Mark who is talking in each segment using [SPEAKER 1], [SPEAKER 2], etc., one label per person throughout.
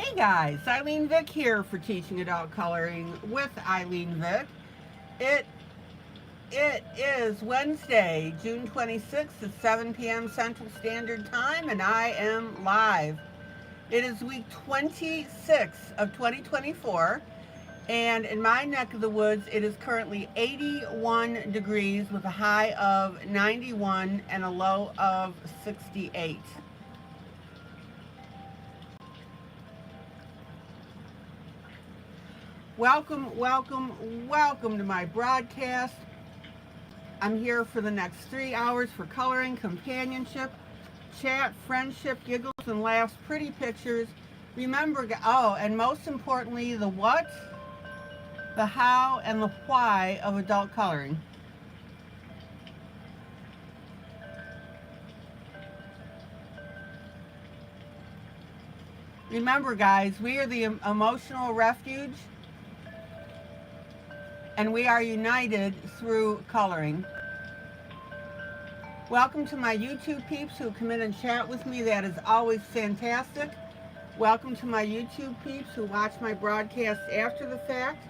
[SPEAKER 1] Hey guys, ILene Vick here for Teaching Adult Coloring with ILene Vick. It it is Wednesday, June 26th at 7 p.m. Central Standard Time, and I am live. It is week 26 of 2024, and in my neck of the woods, it is currently 81 degrees with a high of 91 and a low of 68. Welcome to my broadcast. I'm here for the next 3 hours for coloring, companionship, chat, friendship, giggles, and laughs, pretty pictures. Remember, and most importantly, the what, the how, and the why of adult coloring. Remember, guys, we are the emotional refuge, and we are united through coloring. Welcome to my YouTube peeps who come in and chat with me. That is always fantastic. Welcome to my YouTube peeps who watch my broadcasts after the fact.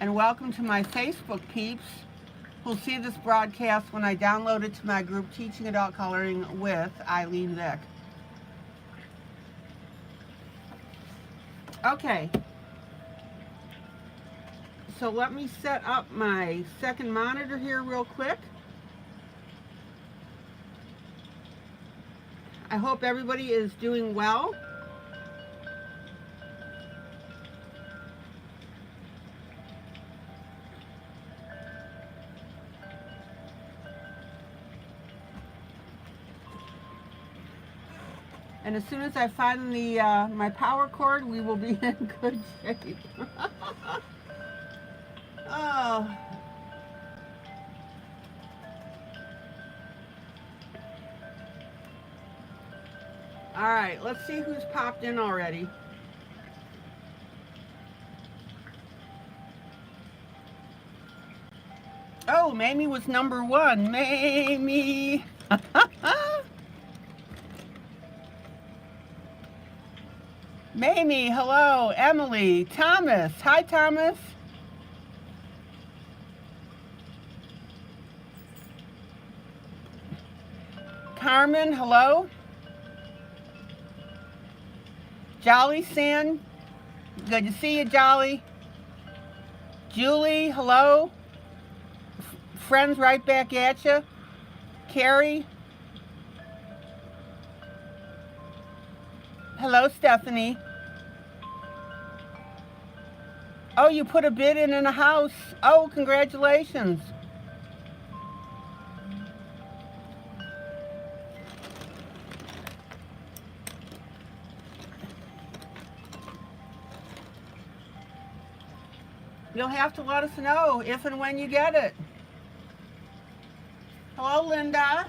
[SPEAKER 1] And welcome to my Facebook peeps who'll see this broadcast when I download it to my group Teaching Adult Coloring with ILene Vick. Okay. So let me set up my second monitor here real quick. I hope everybody is doing well. And as soon as I find the my power cord, we will be in good shape. Oh. All right, let's see who's popped in already. Oh, Mamie was number one. Mamie. Mamie, hello. Emily, Thomas. Hi, Thomas. Carmen, hello. Jolly Sin, good to see you, Jolly. Julie, hello. Friends right back at you. Carrie. Hello, Stephanie. Oh, you put a bid in a house. Oh, congratulations. You'll have to let us know if and when you get it. Hello, Linda.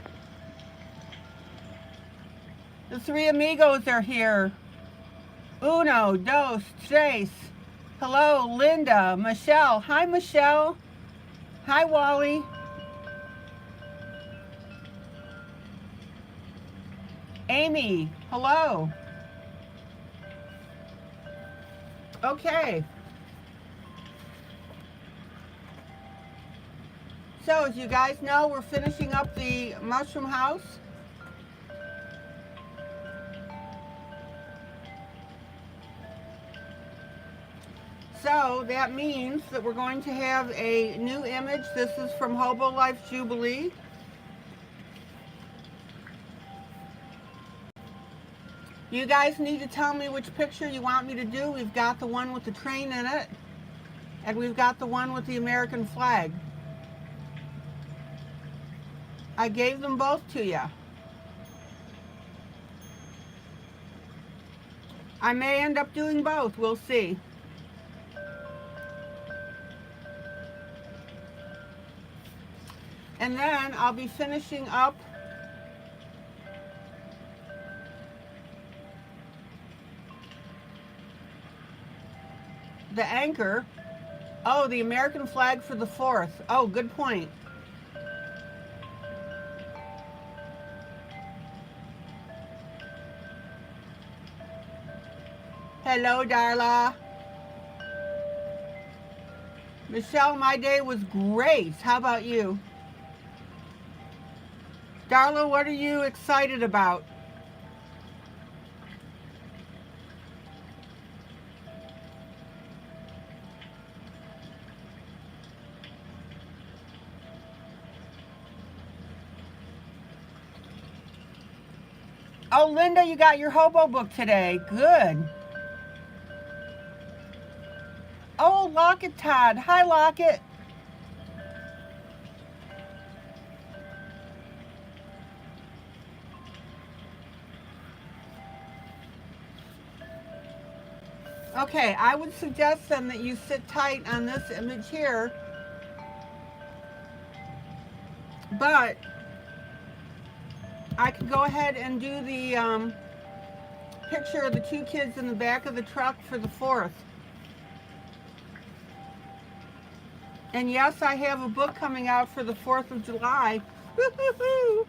[SPEAKER 1] The three amigos are here. Uno, dos, tres. Hello, Linda, Michelle. Hi, Michelle. Hi, Wally. Amy, hello. Okay. So, as you guys know, we're finishing up the mushroom house. So, that means that we're going to have a new image. This is from Hobo Life Jubilee. You guys need to tell me which picture you want me to do. We've got the one with the train in it, and we've got the one with the American flag. I gave them both to you. I may end up doing both. We'll see. And then I'll be finishing up the anchor. Oh, the American flag for the 4th. Oh, good point. Hello, Darla. Michelle, my day was great. How about you? Darla, what are you excited about? Oh, Linda, you got your hobo book today. Good. Oh, Locket Todd. Hi, Locket. Okay, I would suggest then that you sit tight on this image here, but I could go ahead and do the picture of the two kids in the back of the truck for the 4th. And yes, I have a book coming out for the 4th of July. Woo-hoo-hoo.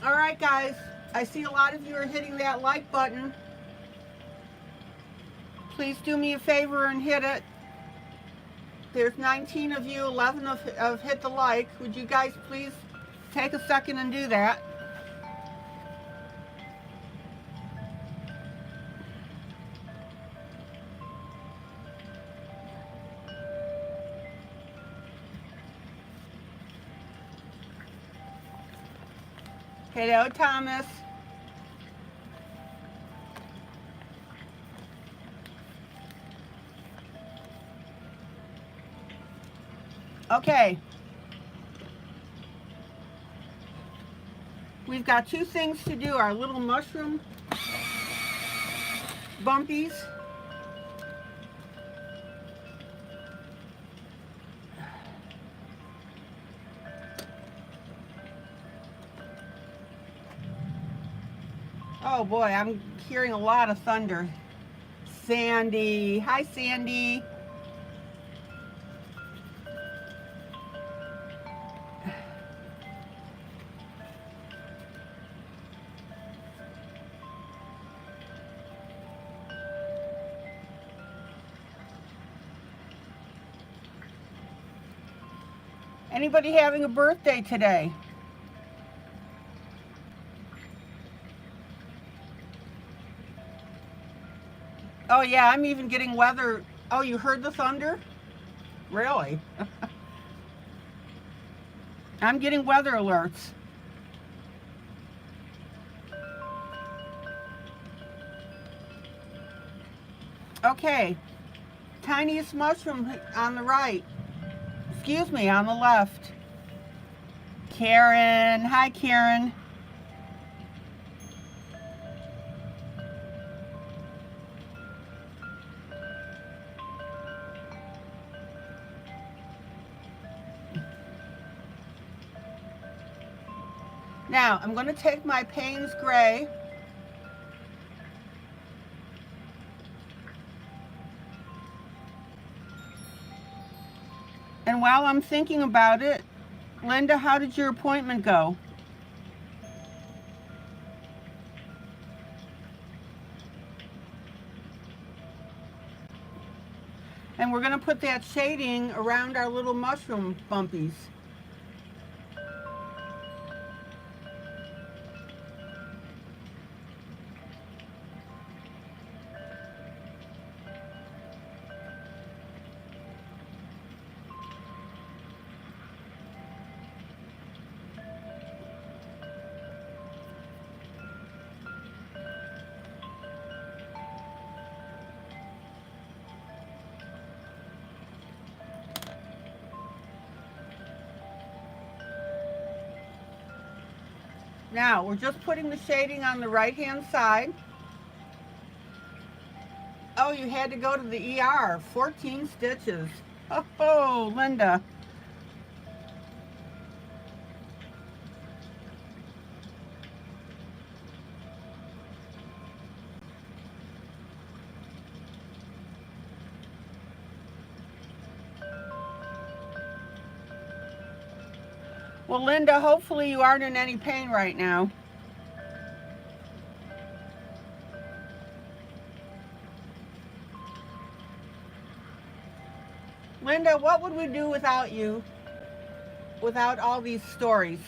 [SPEAKER 1] All right, guys, I see a lot of you are hitting that like button. Please do me a favor and hit it. There's 19 of you, 11 of hit the like. Would you guys please take a second and do that? Hello, Thomas. Okay. We've got two things to do. Our little mushroom bumpies. Oh boy, I'm hearing a lot of thunder. Sandy. Hi, Sandy. Anybody having a birthday today? Oh yeah, I'm even getting weather. Oh, you heard the thunder? Really? I'm getting weather alerts. Okay, tiniest mushroom on the right. Excuse me, on the left. Karen. Hi, Karen. Now, I'm going to take my Payne's Gray. And while I'm thinking about it, Linda, how did your appointment go? And we're going to put that shading around our little mushroom bumpies. Now, we're just putting the shading on the right-hand side. Oh, you had to go to the ER. 14 stitches. Oh, Linda. Well, Linda, hopefully you aren't in any pain right now. Linda, what would we do without you? Without all these stories?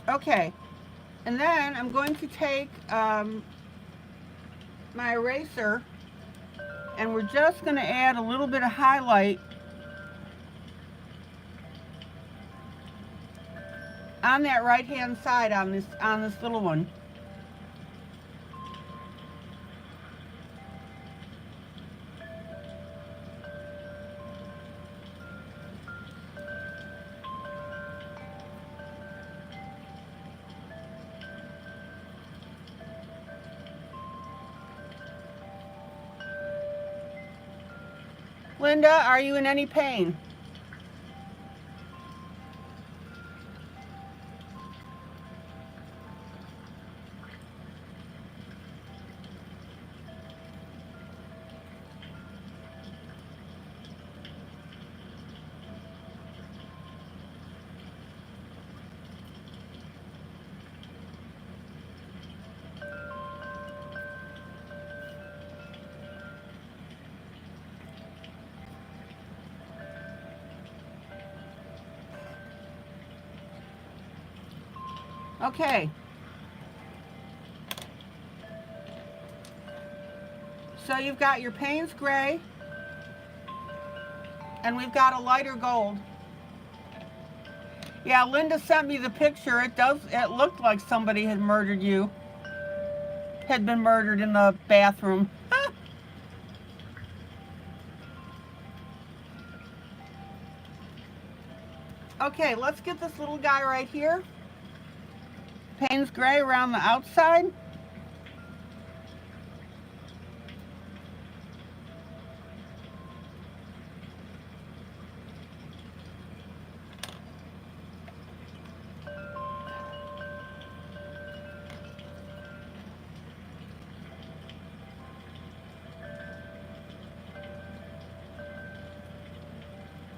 [SPEAKER 1] Okay, and then I'm going to take my eraser, and we're just going to add a little bit of highlight on that right hand side on this little one. Linda, are you in any pain? Okay. So you've got your Payne's gray, and we've got a lighter gold. Yeah, Linda sent me the picture. It looked like somebody had murdered you. Had been murdered in the bathroom. Okay, let's get this little guy right here. Payne's gray around the outside.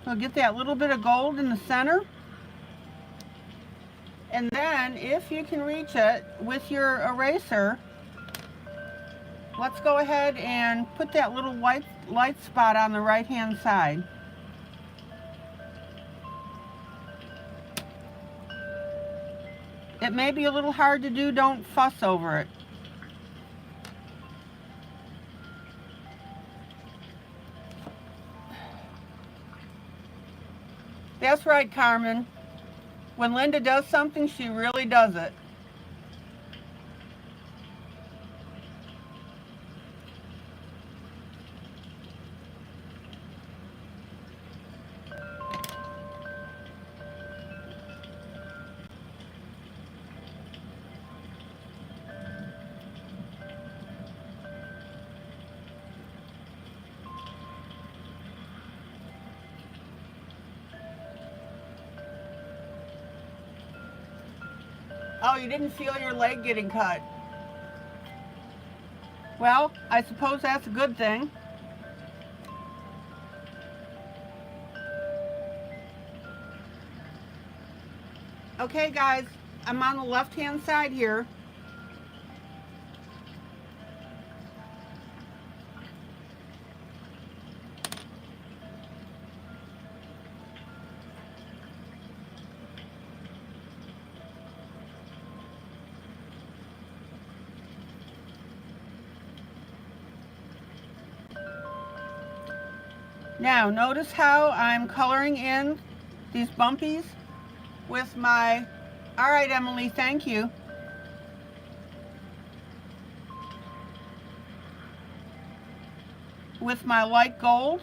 [SPEAKER 1] We'll get that little bit of gold in the center. And then, if you can reach it with your eraser, let's go ahead and put that little white light spot on the right-hand side. It may be a little hard to do, don't fuss over it. That's right, Carmen. When Linda does something, she really does it. Oh, you didn't feel your leg getting cut. Well, I suppose that's a good thing. Okay, guys, I'm on the left-hand side here. Now, notice how I'm coloring in these bumpies with my, all right, Emily, thank you. With my light gold.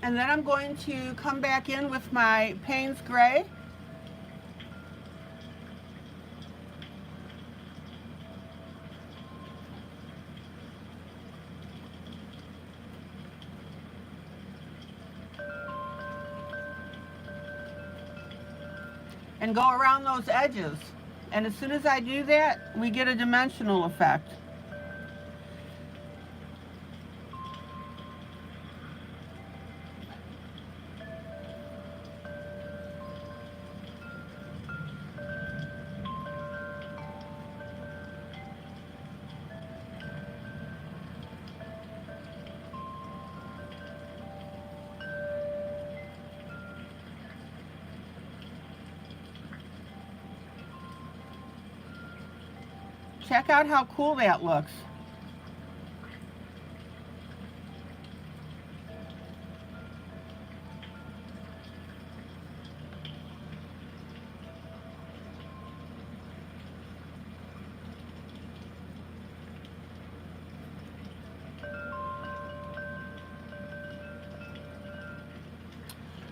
[SPEAKER 1] And then I'm going to come back in with my Payne's Gray. And go around those edges. And as soon as I do that, we get a dimensional effect. Check out how cool that looks.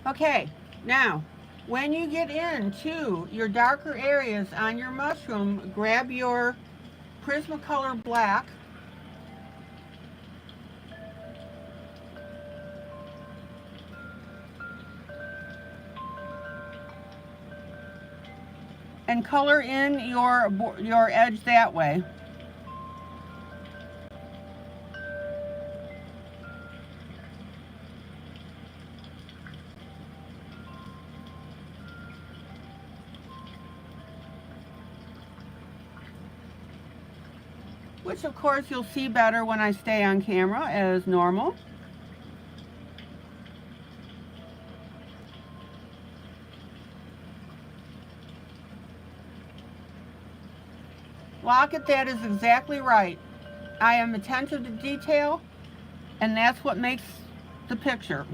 [SPEAKER 1] Okay, now, when you get into your darker areas on your mushroom, grab your Prismacolor black and color in your edge that way. Which of course you'll see better when I stay on camera as normal. Locket, that is exactly right. I am attentive to detail, and that's what makes the picture.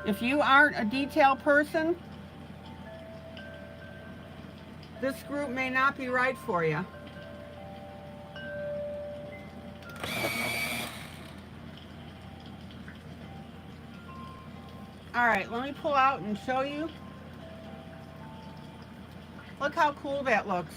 [SPEAKER 1] If you aren't a detail person, this group may not be right for you. All right, let me pull out and show you. Look how cool that looks.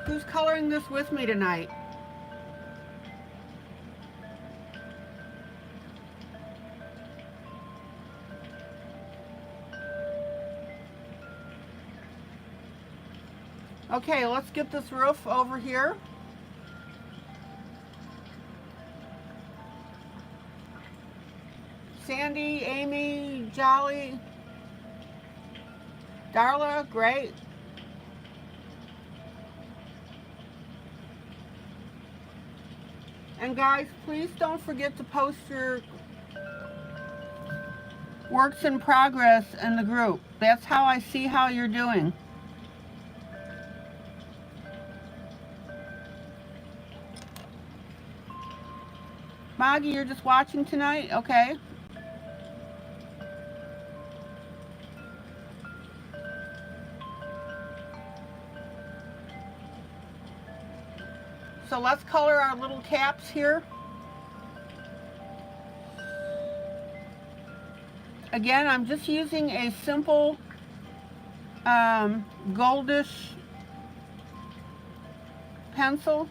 [SPEAKER 1] Who's coloring this with me tonight? Okay, let's get this roof over here. Sandy, Amy, Jolly, Darla, great. And guys, please don't forget to post your works in progress in the group. That's how I see how you're doing. Maggie, you're just watching tonight? Okay. So let's color our little caps here. Again, I'm just using a simple goldish pencil.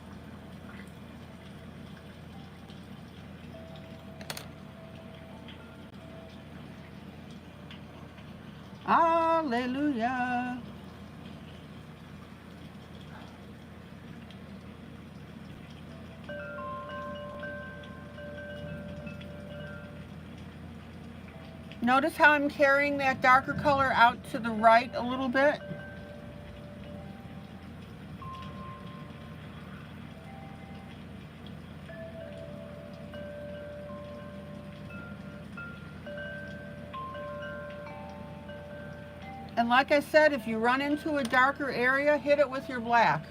[SPEAKER 1] Hallelujah. Notice how I'm carrying that darker color out to the right a little bit. And like I said, if you run into a darker area, hit it with your black.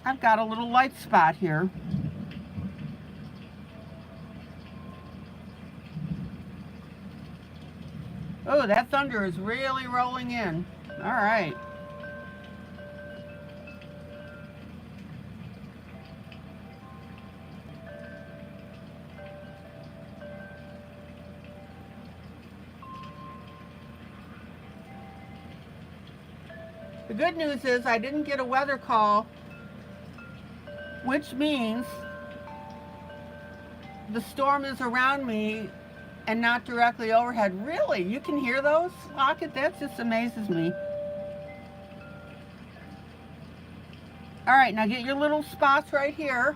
[SPEAKER 1] I've got a little light spot here. Oh, that thunder is really rolling in. All right. The good news is I didn't get a weather call, which means the storm is around me and not directly overhead. Really? You can hear those? Locket? That just amazes me. All right, now get your little spots right here.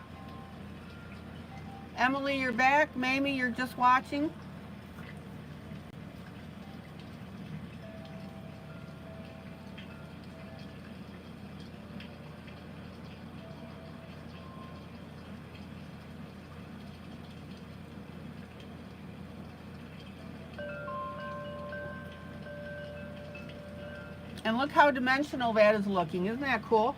[SPEAKER 1] Emily, you're back. Mamie, you're just watching. And look how dimensional that is looking. Isn't that cool?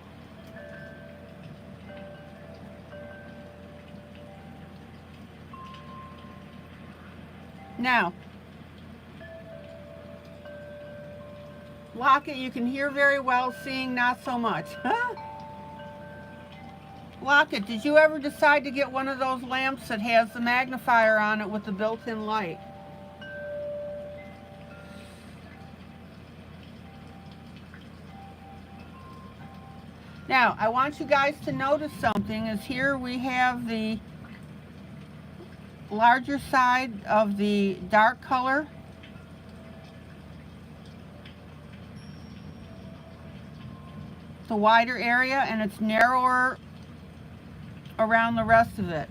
[SPEAKER 1] Now, Locket, you can hear very well, seeing not so much. Locket, did you ever decide to get one of those lamps that has the magnifier on it with the built-in light? Now, I want you guys to notice something, is here we have the larger side of the dark color. The wider area, and it's narrower around the rest of it.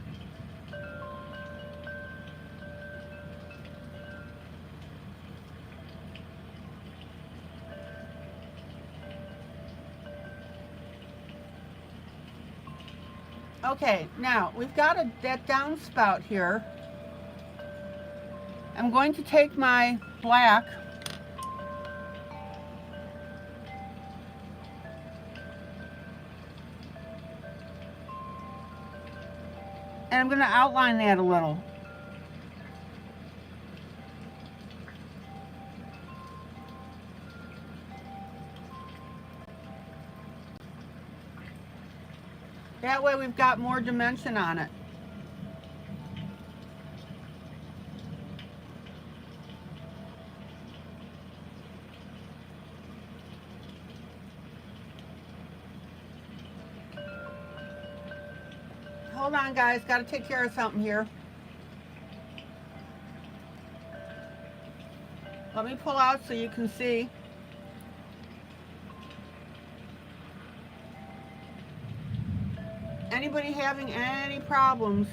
[SPEAKER 1] Okay, now we've got that downspout here. I'm going to take my black and I'm going to outline that a little. That way we've got more dimension on it. Hold on, guys, got to take care of something here. Let me pull out so you can see. Anybody having any problems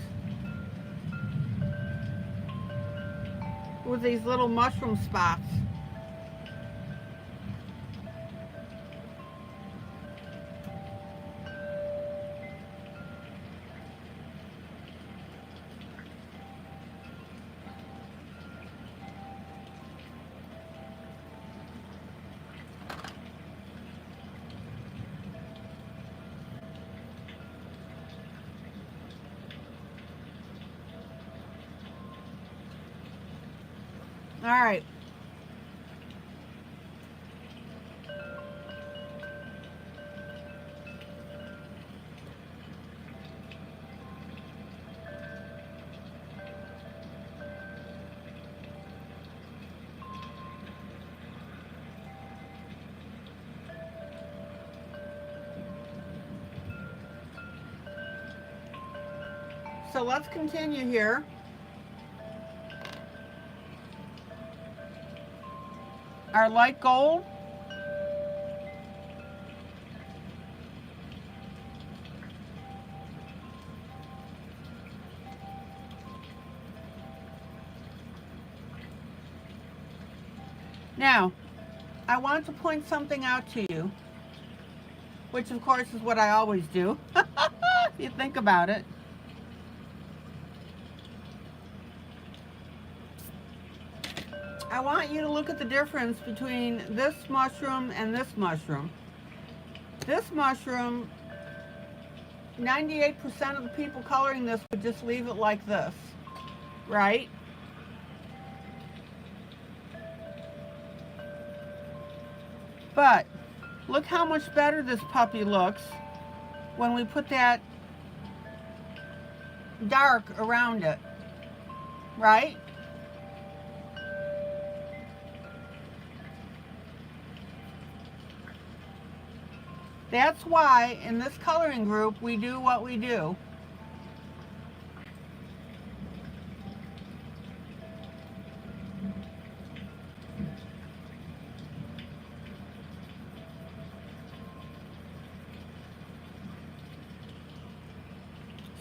[SPEAKER 1] with these little mushroom spots? All right. So let's continue here. our light gold. Now, I want to point something out to you, which of course is what I always do, if you think about it. I want you to look at the difference between this mushroom and this mushroom. This mushroom, 98% of the people coloring this would just leave it like this, right? But look how much better this puppy looks when we put that dark around it, right? That's why in this coloring group we do what we do.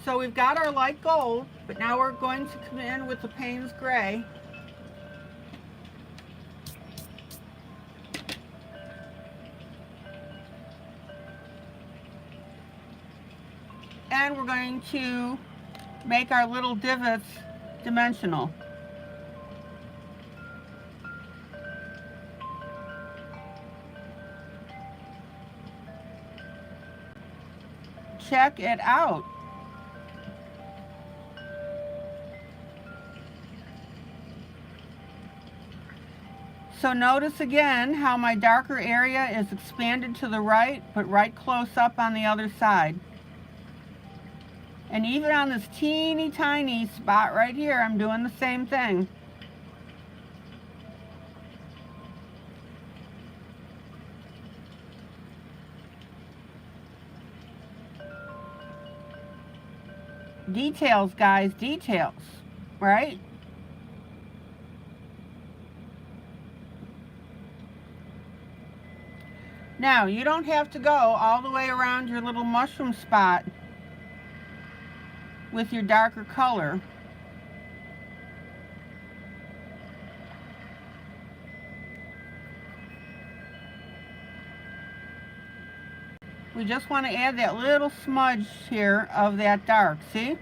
[SPEAKER 1] So we've got our light gold, but now we're going to come in with the Payne's Gray. And we're going to make our little divots dimensional. Check it out. So notice again how my darker area is expanded to the right, but right close up on the other side. And even on this teeny tiny spot right here, I'm doing the same thing. Details, guys, details, right? Now, you don't have to go all the way around your little mushroom spot with your darker color. We just want to add that little smudge here of that dark, see?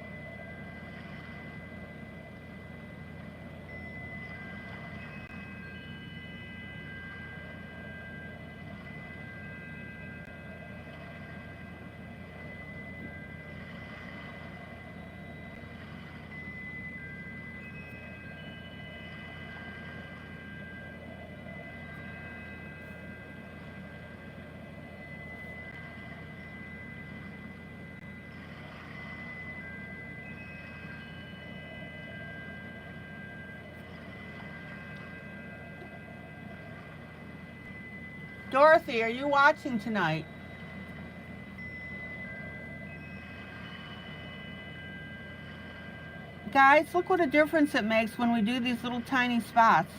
[SPEAKER 1] Dorothy, are you watching tonight? Guys, look what a difference it makes when we do these little tiny spots.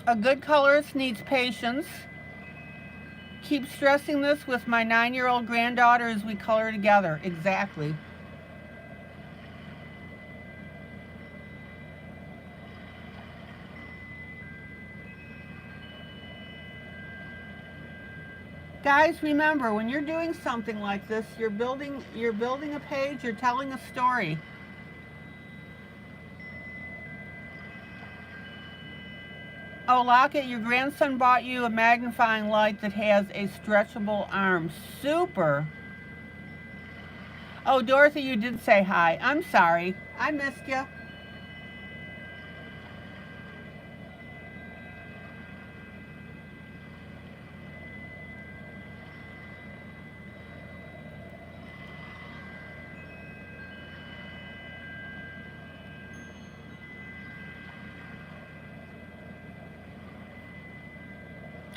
[SPEAKER 1] A good colorist needs patience. Keep stressing this with my 9-year-old granddaughter as we color together. Exactly. Guys, remember, when you're doing something like this, you're building a page, you're telling a story. Oh, Lockett, your grandson bought you a magnifying light that has a stretchable arm. Super. Oh, Dorothy, you did say hi. I'm sorry. I missed you.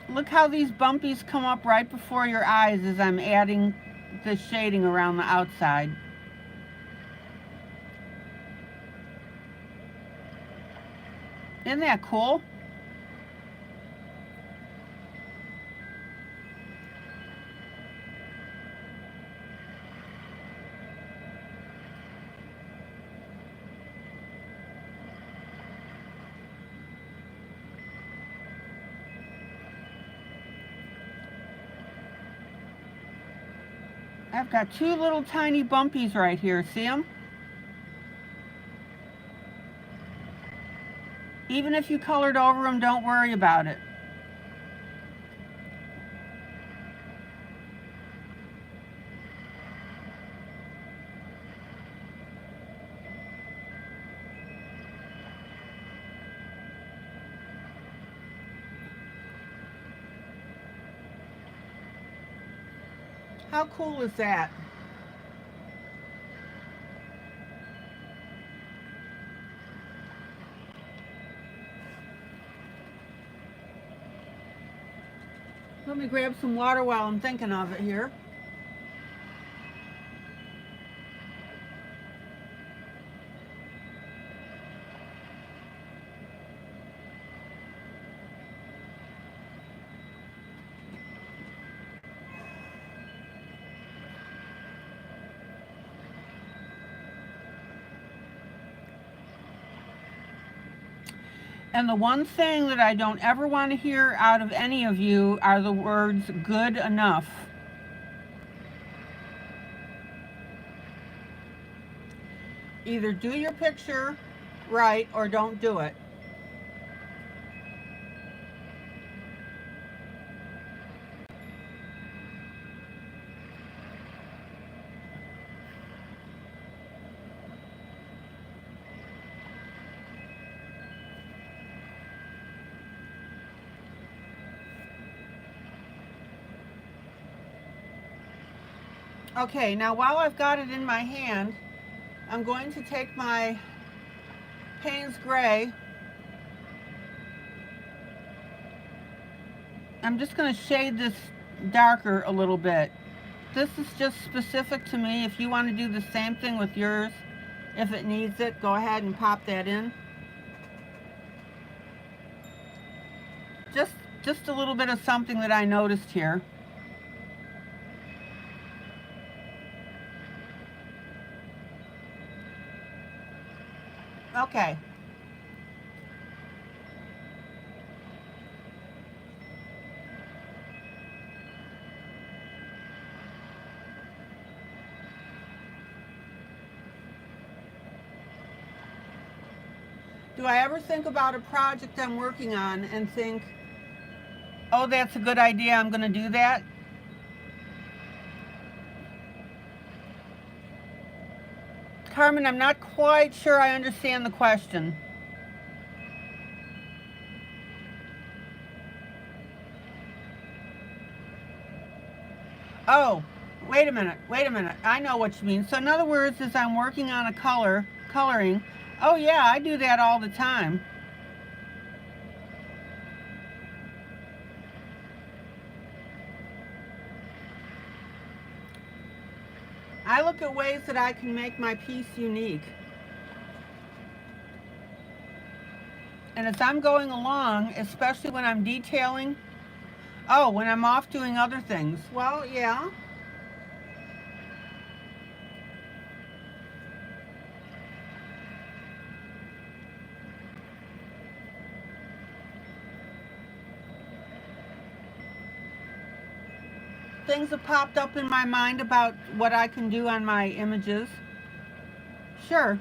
[SPEAKER 1] Look how these bumpies come up right before your eyes as I'm adding the shading around the outside. Isn't that cool? I've got two little tiny bumpies right here. See them? Even if you colored over them, don't worry about it. How cool is that? Let me grab some water while I'm thinking of it here. And the one thing that I don't ever want to hear out of any of you are the words good enough. Either do your picture right or don't do it. Okay, now while I've got it in my hand, I'm going to take my Payne's Gray. I'm just going to shade this darker a little bit. This is just specific to me. If you want to do the same thing with yours, if it needs it, go ahead and pop that in. Just a little bit of something that I noticed here. Okay. Do I ever think about a project I'm working on and think, oh, that's a good idea, I'm going to do that? Carmen, I'm not quite sure I understand the question. Oh, wait a minute. I know what you mean. So in other words, as I'm working on a coloring, oh yeah, I do that all the time. I look at ways that I can make my piece unique. And as I'm going along, especially when I'm detailing, oh, when I'm off doing other things, well, yeah. Things have popped up in my mind about what I can do on my images. Sure.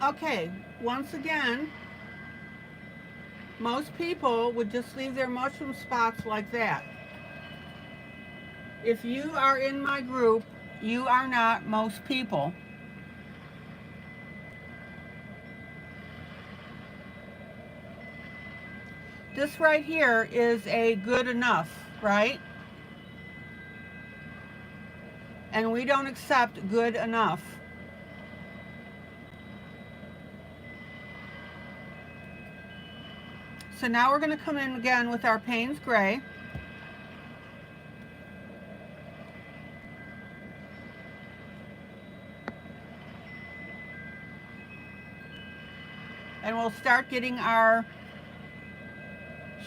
[SPEAKER 1] Okay, once again, most people would just leave their mushroom spots like that. If you are in my group, you are not most people. This right here is a good enough, right? And we don't accept good enough. So now we're going to come in again with our Payne's Gray. And we'll start getting our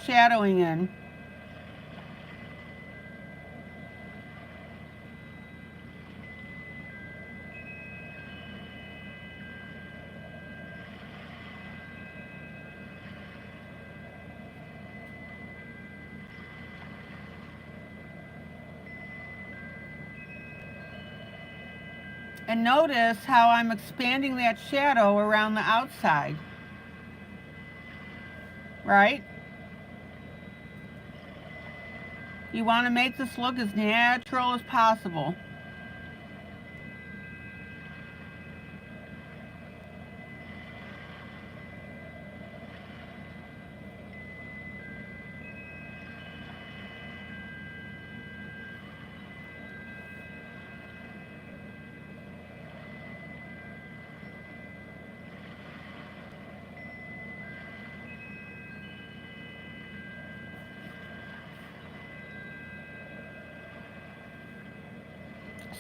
[SPEAKER 1] shadowing in. And notice how I'm expanding that shadow around the outside, right? You want to make this look as natural as possible.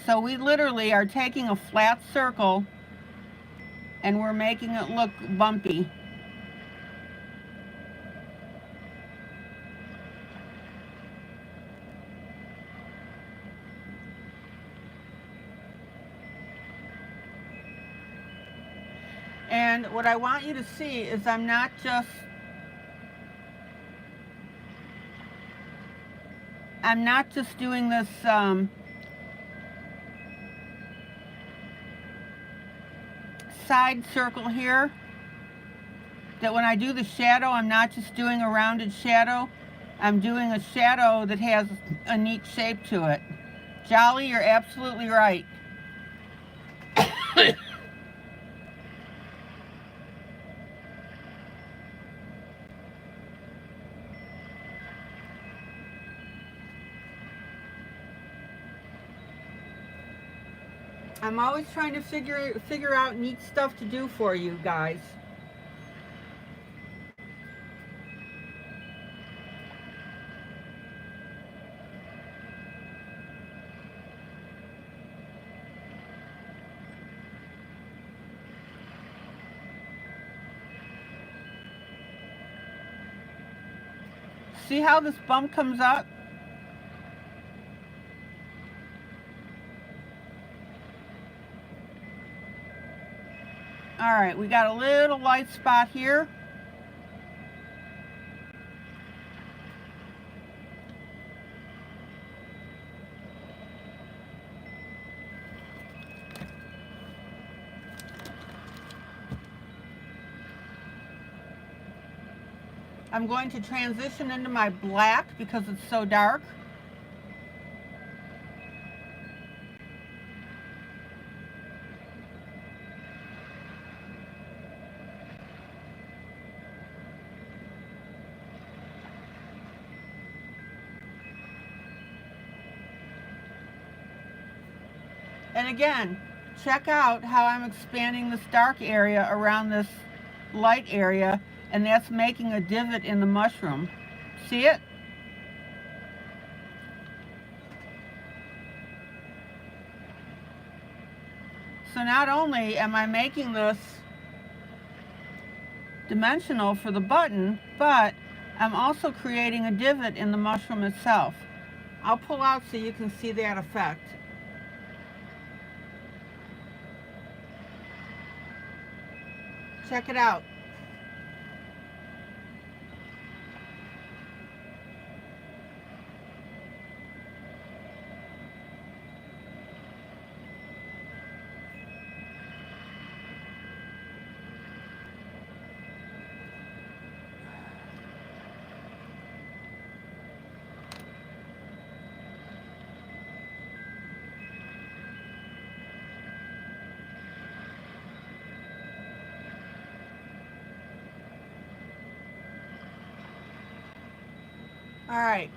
[SPEAKER 1] So we literally are taking a flat circle and we're making it look bumpy. And what I want you to see is I'm not just doing this side circle here, that when I do the shadow, I'm not just doing a rounded shadow, I'm doing a shadow that has a neat shape to it. Jolly, you're absolutely right. I'm always trying to figure out neat stuff to do for you guys. See how this bump comes up? All right, we got a little light spot here. I'm going to transition into my black because it's so dark. And again, check out how I'm expanding this dark area around this light area, and that's making a divot in the mushroom. See it? So not only am I making this dimensional for the button, but I'm also creating a divot in the mushroom itself. I'll pull out so you can see that effect. Check it out. All right.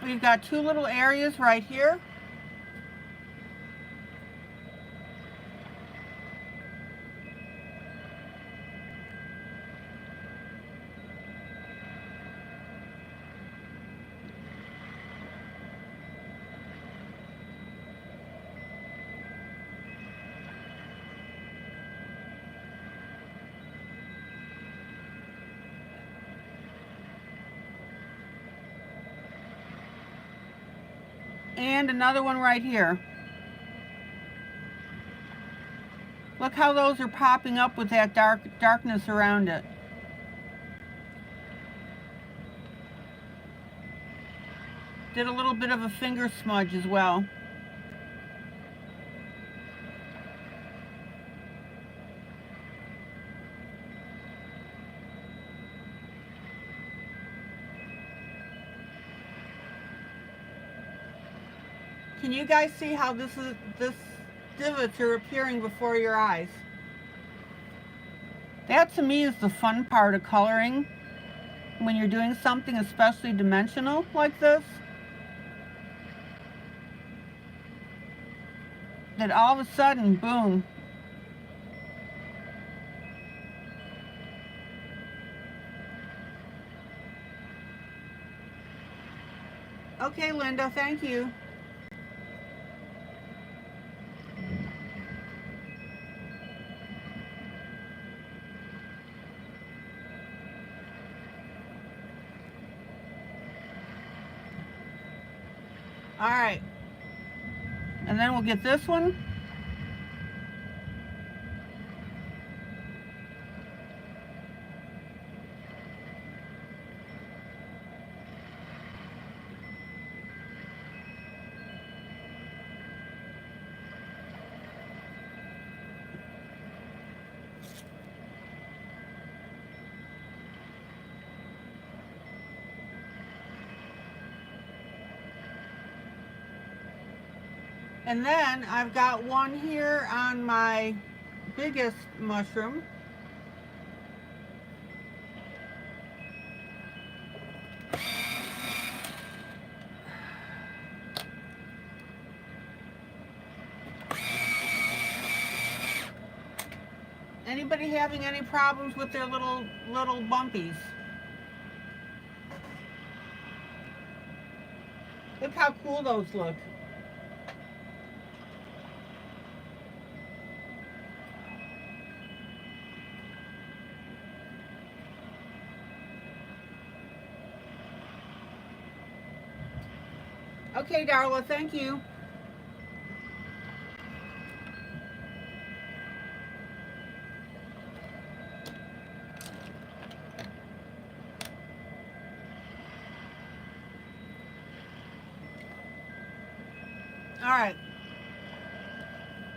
[SPEAKER 1] We've got two little areas right here. And another one right here. Look how those are popping up with that darkness around it. Did a little bit of a finger smudge as well. Can you guys see how this divots are appearing before your eyes? That to me is the fun part of coloring when you're doing something especially dimensional like this. That all of a sudden, boom. Okay, Linda, thank you. All right. And then we'll get this one. And then I've got one here on my biggest mushroom. Anybody having any problems with their little bumpies? Look how cool those look. Okay, Darla, thank you. All right,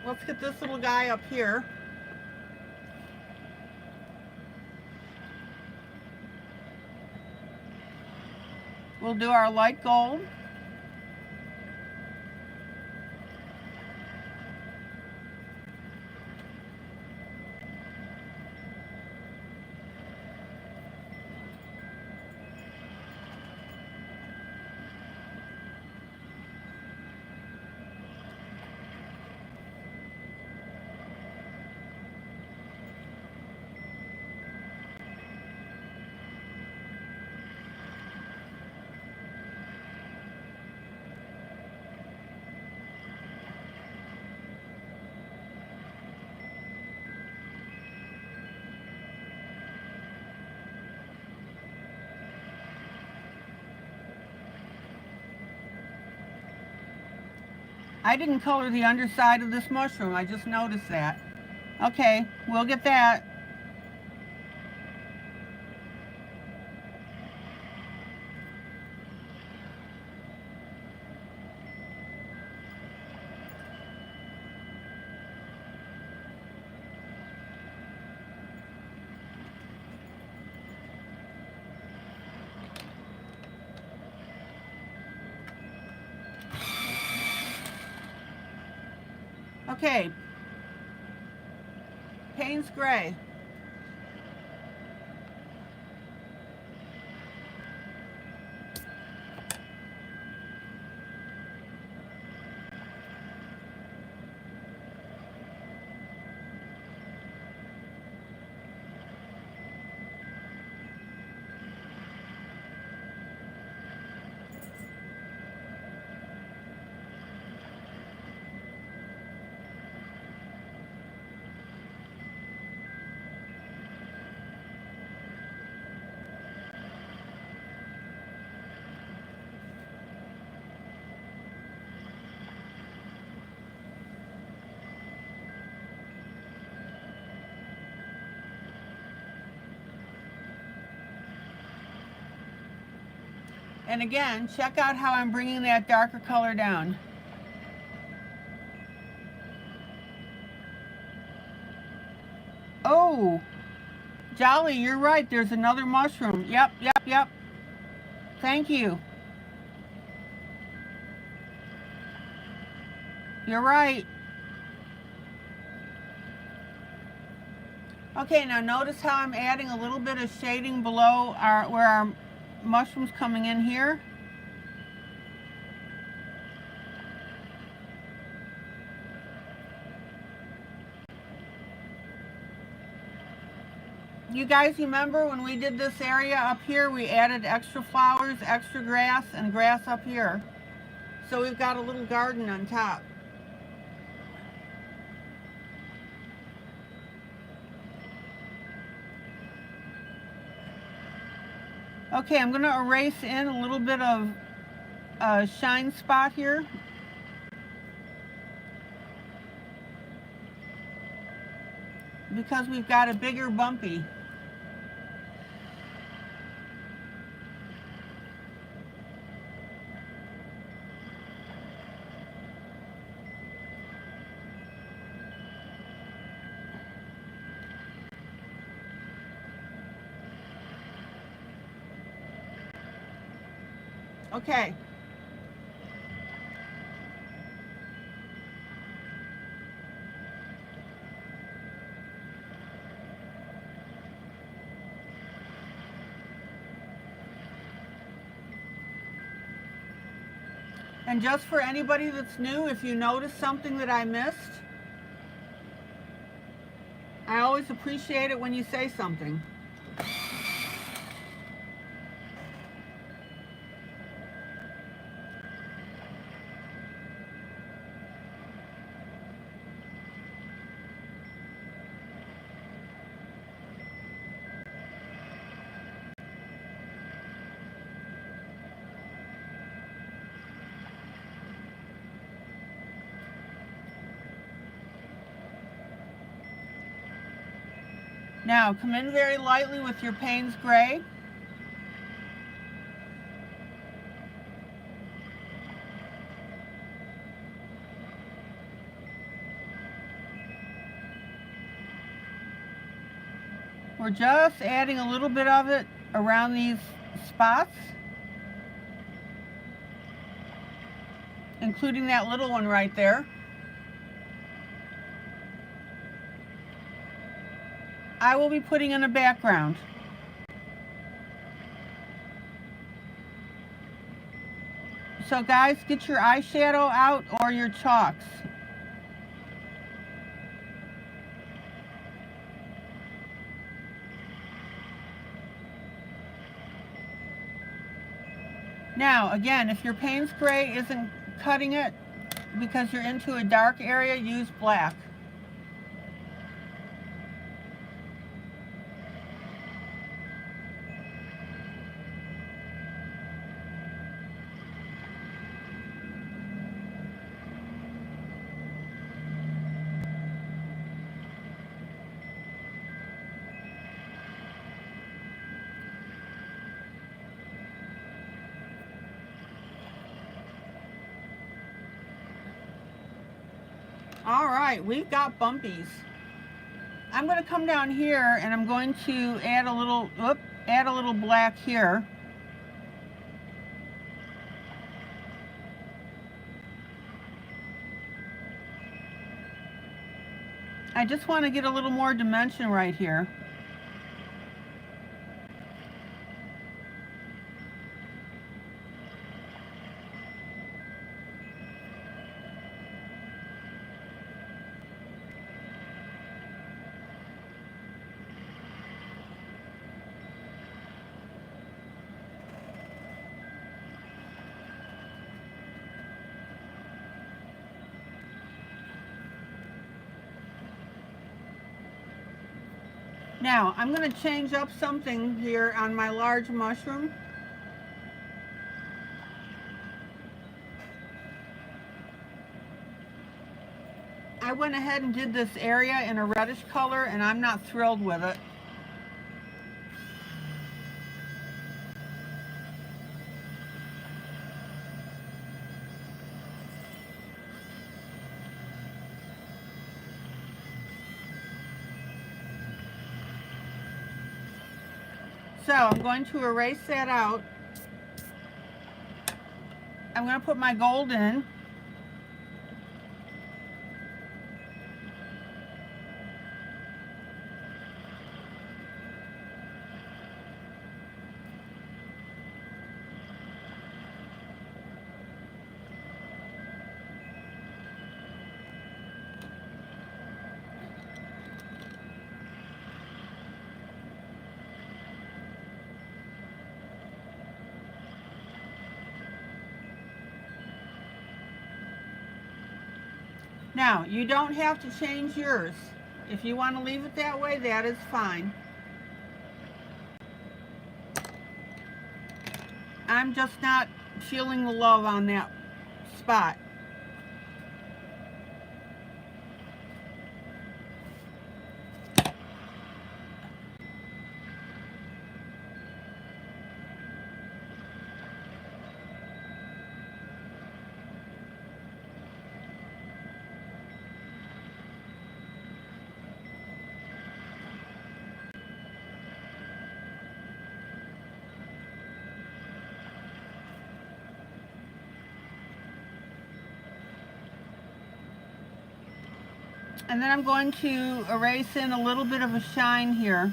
[SPEAKER 1] let's get this little guy up here. We'll do our light gold. I didn't color the underside of this mushroom. I just noticed that. Okay, we'll get that. Okay. Payne's Gray. And again, check out how I'm bringing that darker color down. Oh, Jolly, you're right. There's another mushroom. Yep. Thank you. You're right. Okay, now notice how I'm adding a little bit of shading below where our mushroom's coming in here. You guys remember when we did this area up here, we added extra flowers, extra grass, and grass up here. So we've got a little garden on top. Okay, I'm going to erase in a little bit of a shine spot here. Because we've got a bigger bumpy. Okay. And just for anybody that's new, if you notice something that I missed, I always appreciate it when you say something. Now, come in very lightly with your Payne's Gray. We're just adding a little bit of it around these spots, including that little one right there. I will be putting in a background. So guys, get your eyeshadow out or your chalks. Now, again, if your Payne's Gray isn't cutting it because you're into a dark area, use black. All right, we've got bumpies. I'm going to come down here and I'm going to add a little black here. I just want to get a little more dimension right here. Now, I'm going to change up something here on my large mushroom. I went ahead and did this area in a reddish color, and I'm not thrilled with it. So I'm going to erase that out. I'm going to put my gold in. Now, you don't have to change yours. If you want to leave it that way, that is fine. I'm just not feeling the love on that spot. And then I'm going to erase in a little bit of a shine here.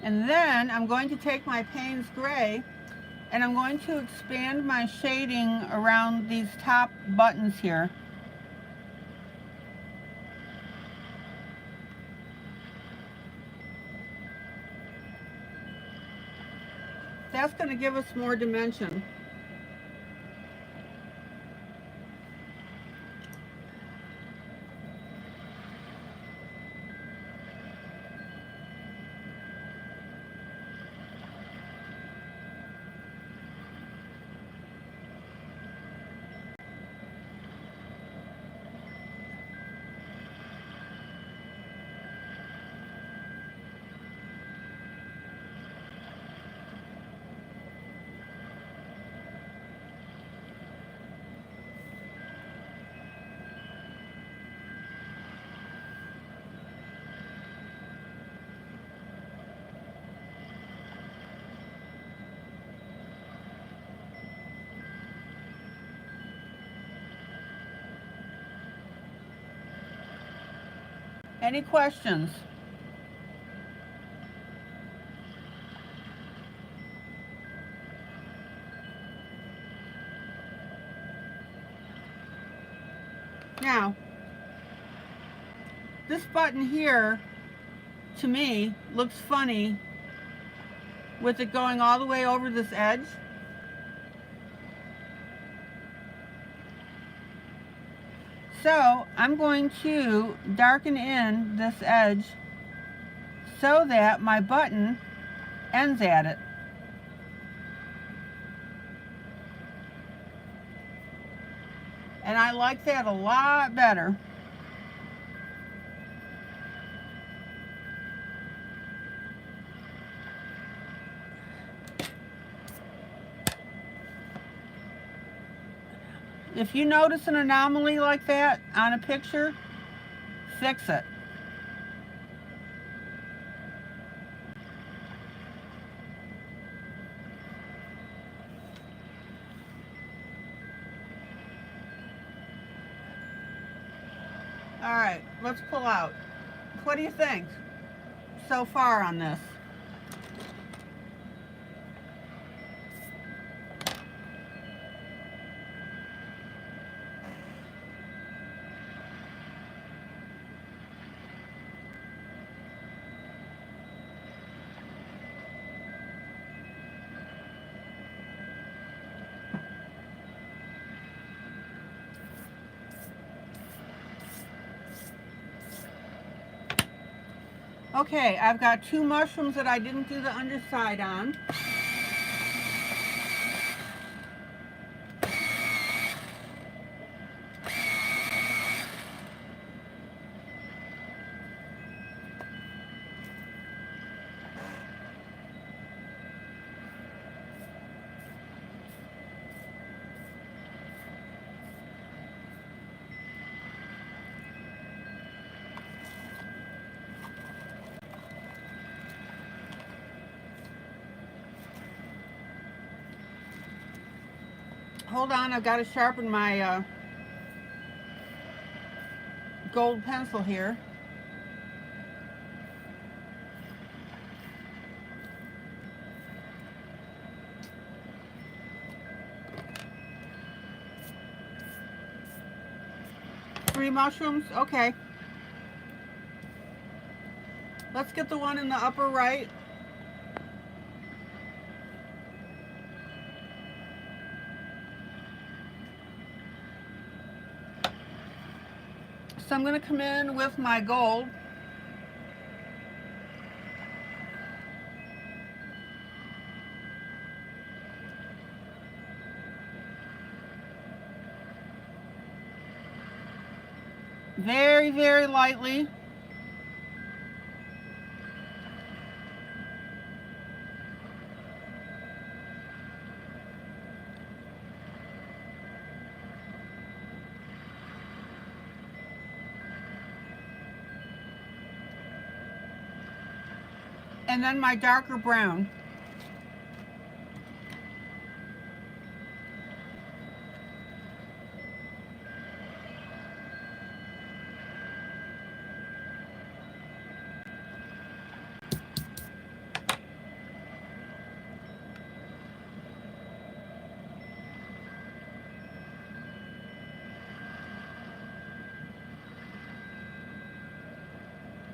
[SPEAKER 1] And then I'm going to take my Payne's Gray and I'm going to expand my shading around these top buttons here. That's going to give us more dimension. Any questions? Now, this button here, to me, looks funny with it going all the way over this edge. So I'm going to darken in this edge so that my button ends at it. And I like that a lot better. If you notice an anomaly like that on a picture, fix it. All right, let's pull out. What do you think so far on this? Okay, I've got 2 mushrooms that I didn't do the underside on. Hold on, I've got to sharpen my gold pencil here. Three mushrooms? Okay. Let's get the one in the upper right. So I'm going to come in with my gold. Very, very lightly. And then my darker brown.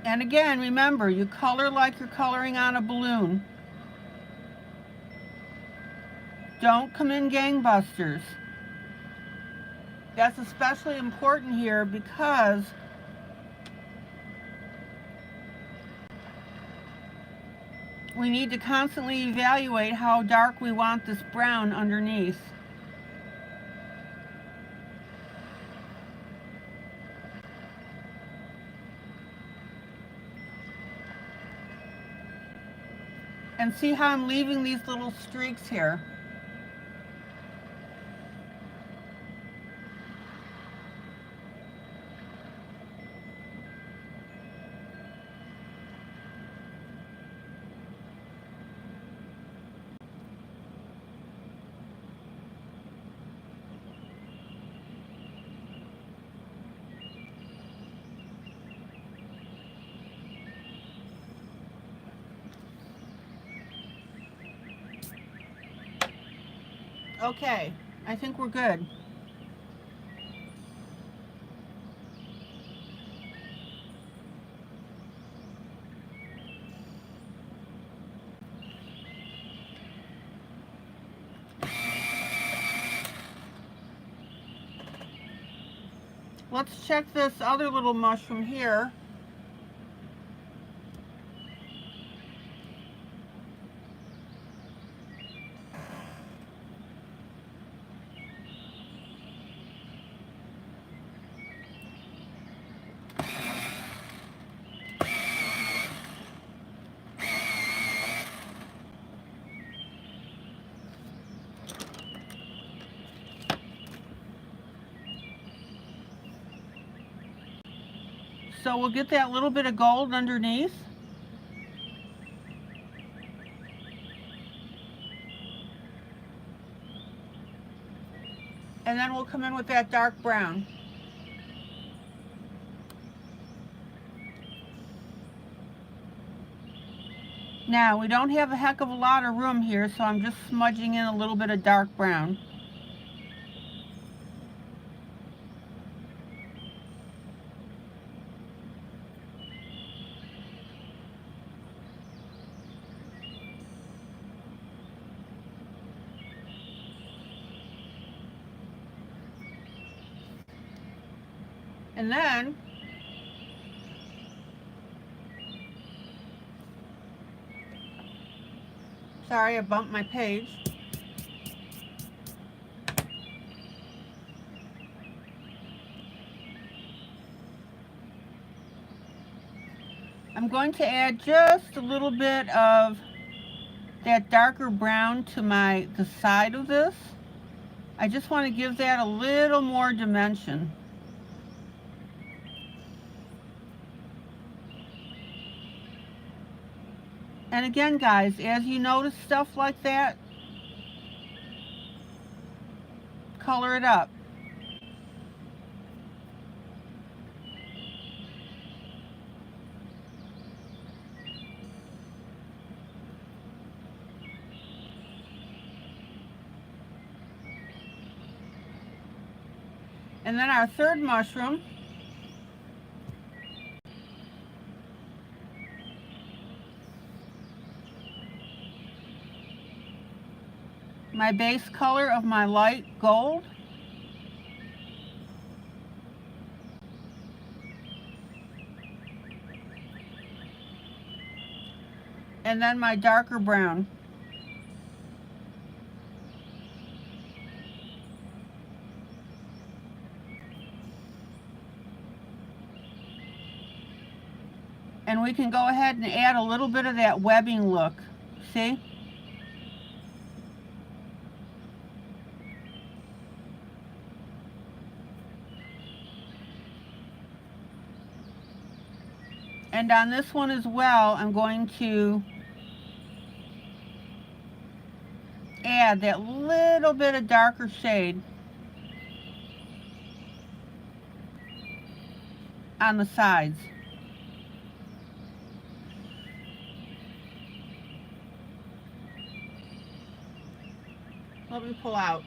[SPEAKER 1] And again, remember, you color like you're coloring on a balloon. Don't come in gangbusters. That's especially important here because we need to constantly evaluate how dark we want this brown underneath. And see how I'm leaving these little streaks here. Okay, I think we're good. Let's check this other little mushroom here. So we'll get that little bit of gold underneath. And then we'll come in with that dark brown. Now, we don't have a heck of a lot of room here, so I'm just smudging in a little bit of dark brown. And then sorry, I bumped my page. I'm going to add just a little bit of that darker brown to the side of this. I just want to give that a little more dimension. And again, guys, as you notice stuff like that, color it up. And then our third mushroom, my base color of my light gold, and then my darker brown. And we can go ahead and add a little bit of that webbing look. See? And on this one as well, I'm going to add that little bit of darker shade on the sides. Let me pull out.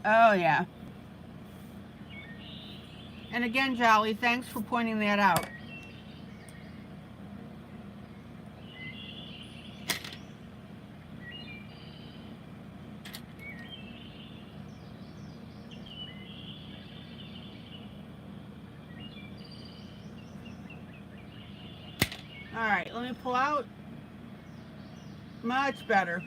[SPEAKER 1] Oh yeah. And again, Jolly, thanks for pointing that out. All right, let me pull out. Much better.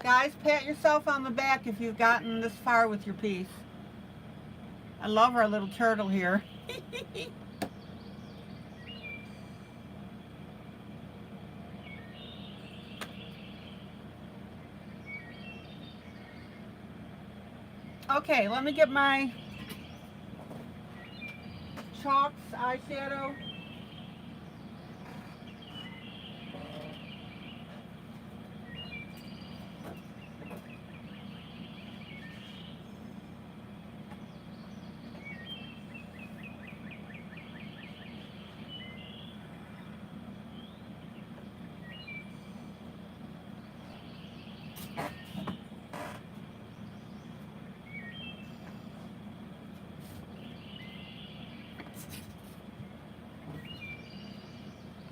[SPEAKER 1] Guys, pat yourself on the back if you've gotten this far with your piece. I love our little turtle here. Okay, let me get my chalks eyeshadow.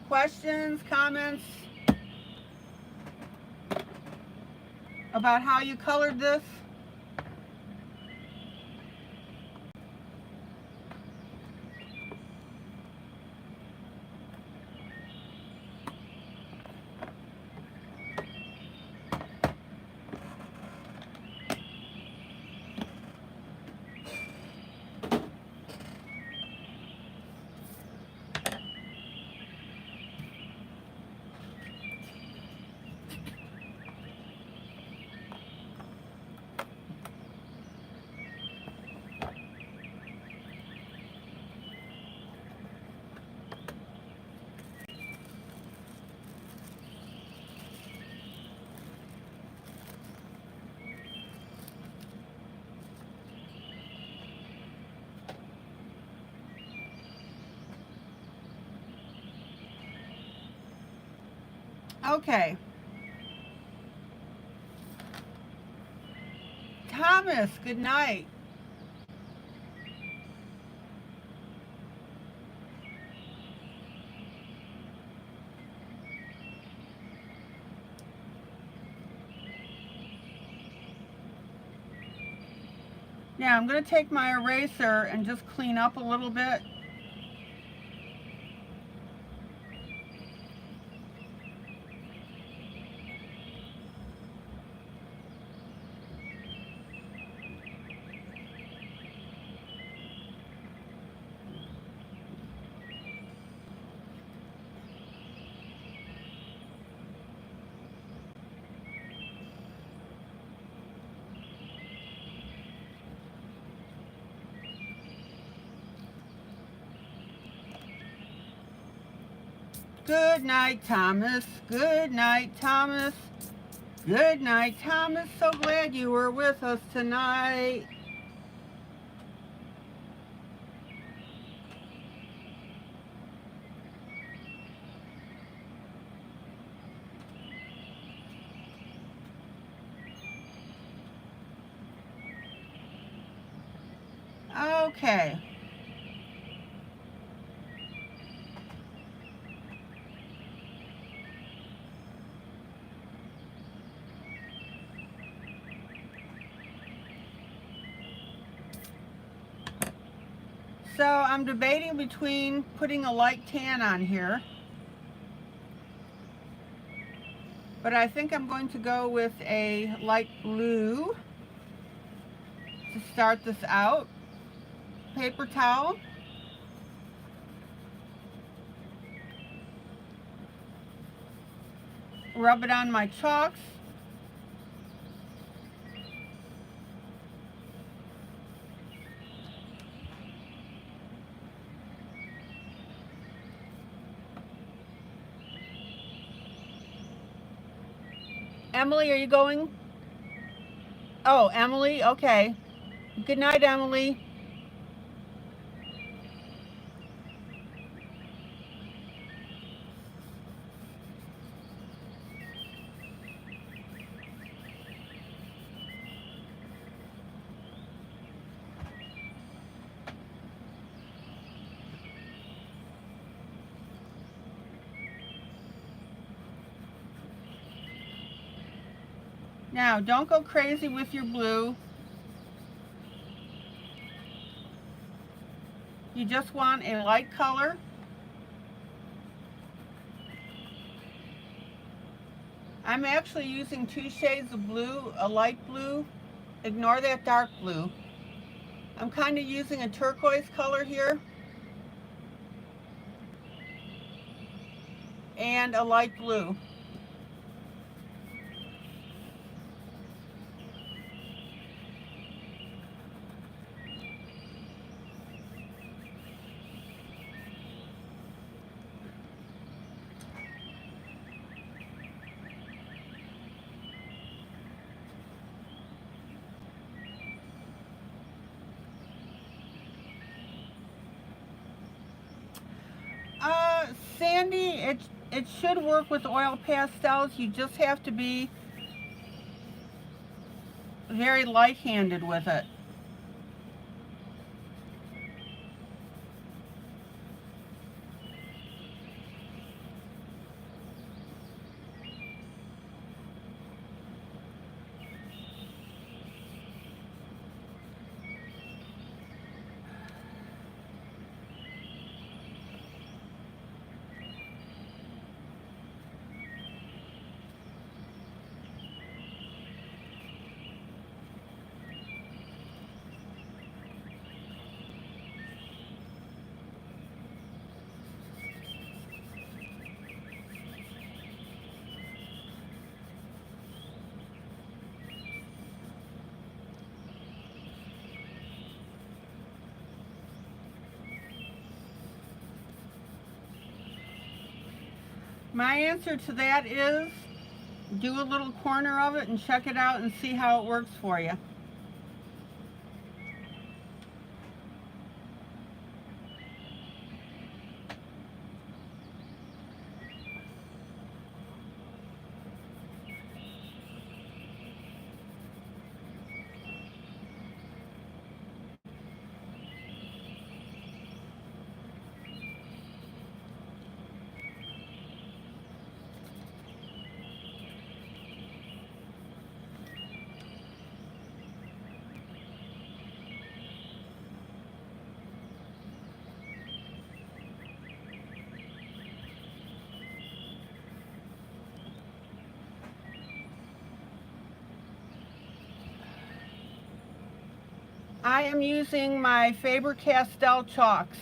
[SPEAKER 1] questions, comments about how you colored this? Okay. Thomas, good night. Now I'm going to take my eraser and just clean up a little bit. Good night, Thomas. Good night, Thomas. Good night, Thomas. So glad you were with us tonight. Okay. So I'm debating between putting a light tan on here, but I think I'm going to go with a light blue to start this out. Paper towel. Rub it on my chalks. Emily, are you going? Oh, Emily, okay. Good night, Emily. Now, don't go crazy with your blue. You just want a light color. I'm actually using 2 shades of blue, a light blue. Ignore that dark blue. I'm kind of using a turquoise color here. And a light blue. Sandy, it should work with oil pastels. You just have to be very light-handed with it. My answer to that is do a little corner of it and check it out and see how it works for you. I am using my Faber-Castell chalks.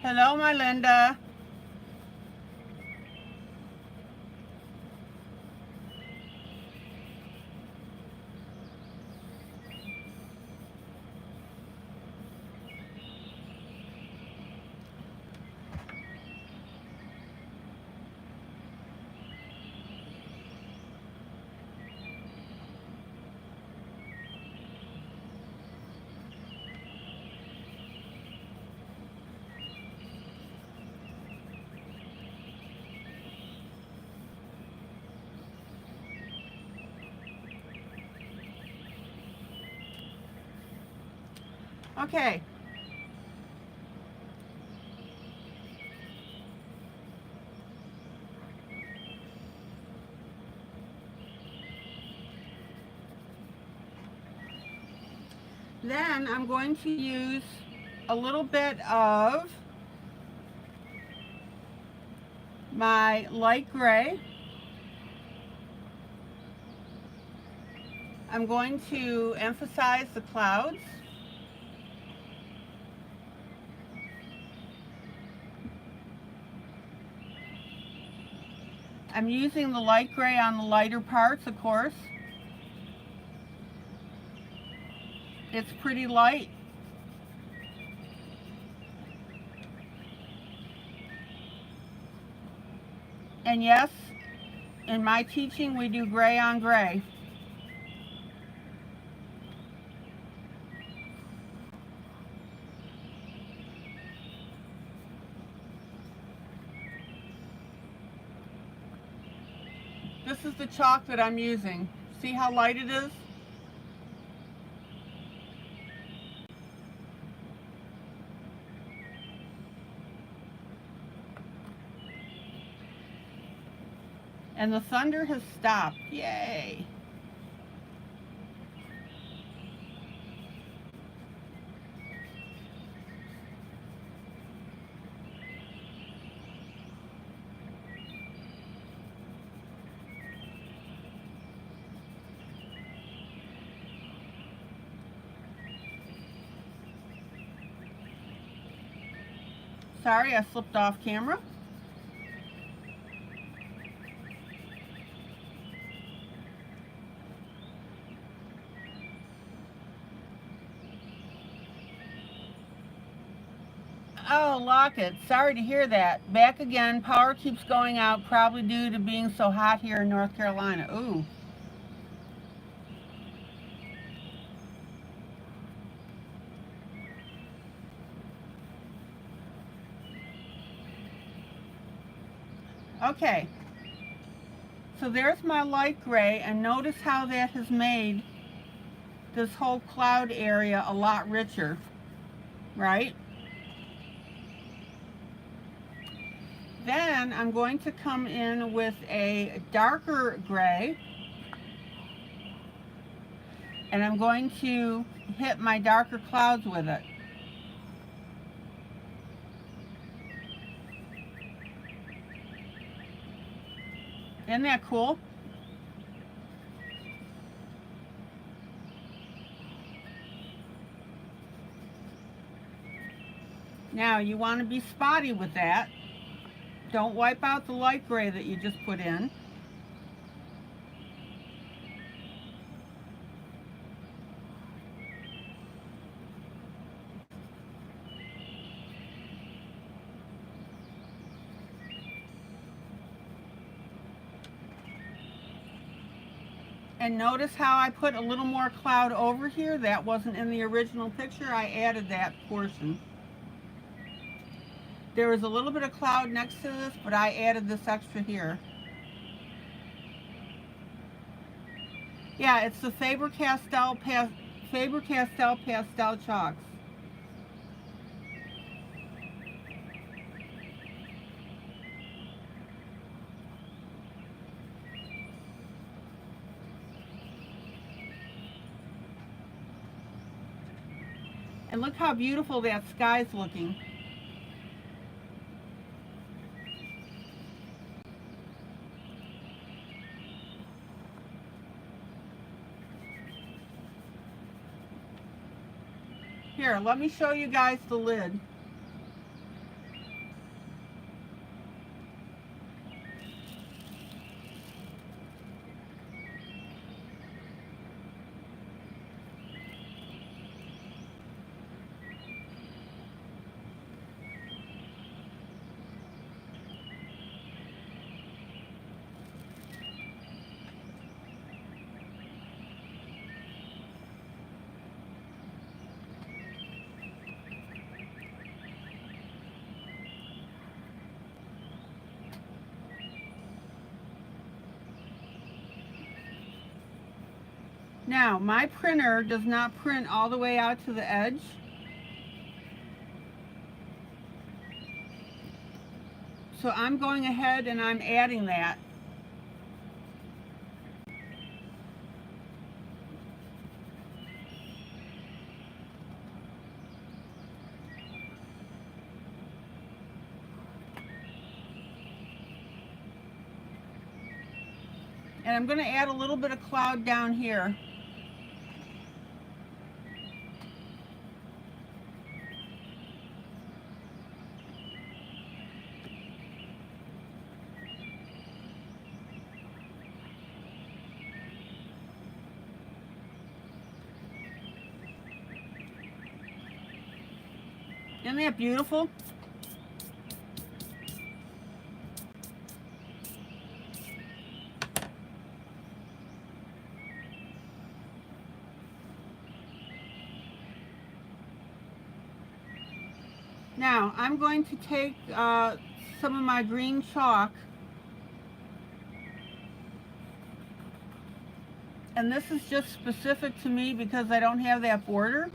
[SPEAKER 1] Hello, my Linda. Okay. Then I'm going to use a little bit of my light gray. I'm going to emphasize the clouds. I'm using the light gray on the lighter parts, of course. It's pretty light. And yes, in my teaching we do gray on gray. This is the chalk that I'm using. See how light it is? And the thunder has stopped. Yay! Sorry, I slipped off camera. Oh, Lockett, sorry to hear that. Back again, power keeps going out, probably due to being so hot here in North Carolina. Ooh. Okay, so there's my light gray, and notice how that has made this whole cloud area a lot richer, right? Then I'm going to come in with a darker gray, and I'm going to hit my darker clouds with it. Isn't that cool? Now you want to be spotty with that. Don't wipe out the light gray that you just put in. And notice how I put a little more cloud over here. That wasn't in the original picture. I added that portion. There was a little bit of cloud next to this, but I added this extra here. Yeah, it's the Faber-Castell pastel chalks. And look how beautiful that sky's looking. Here, let me show you guys the lid. Now, my printer does not print all the way out to the edge. So I'm going ahead and I'm adding that. And I'm going to add a little bit of cloud down here. Isn't that beautiful? Now, I'm going to take some of my green chalk, and this is just specific to me because I don't have that border,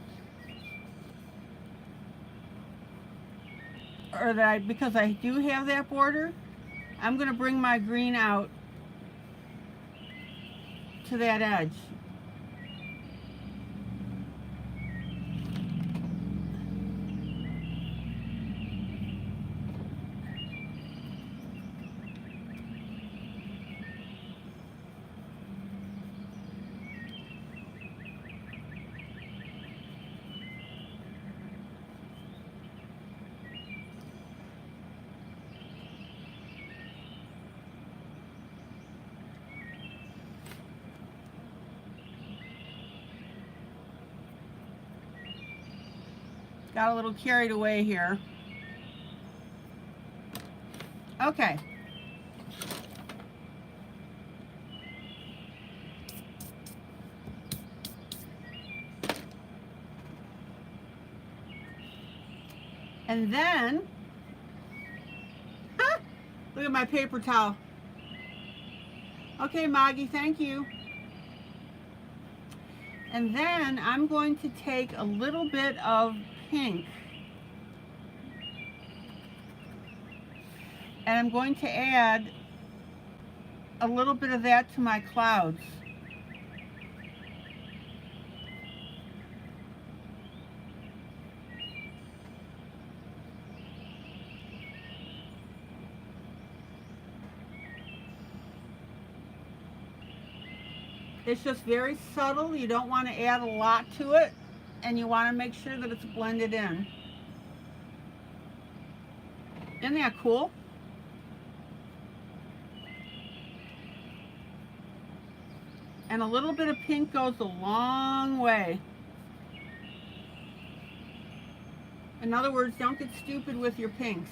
[SPEAKER 1] or because I do have that border. I'm going to bring my green out to that edge. Got a little carried away here. Okay. And then, look at my paper towel. Okay, Maggie, thank you. And then I'm going to take a little bit of pink, and I'm going to add a little bit of that to my clouds. It's just very subtle. You don't want to add a lot to it, and you want to make sure that it's blended in. Isn't that cool? And a little bit of pink goes a long way. In other words, don't get stupid with your pinks.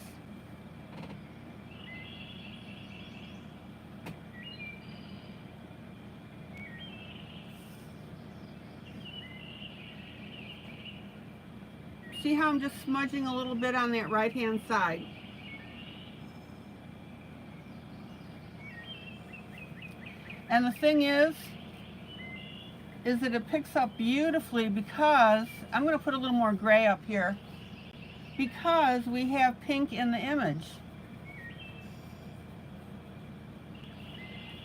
[SPEAKER 1] See how I'm just smudging a little bit on that right hand side? And the thing is that it picks up beautifully because, I'm going to put a little more gray up here, because we have pink in the image.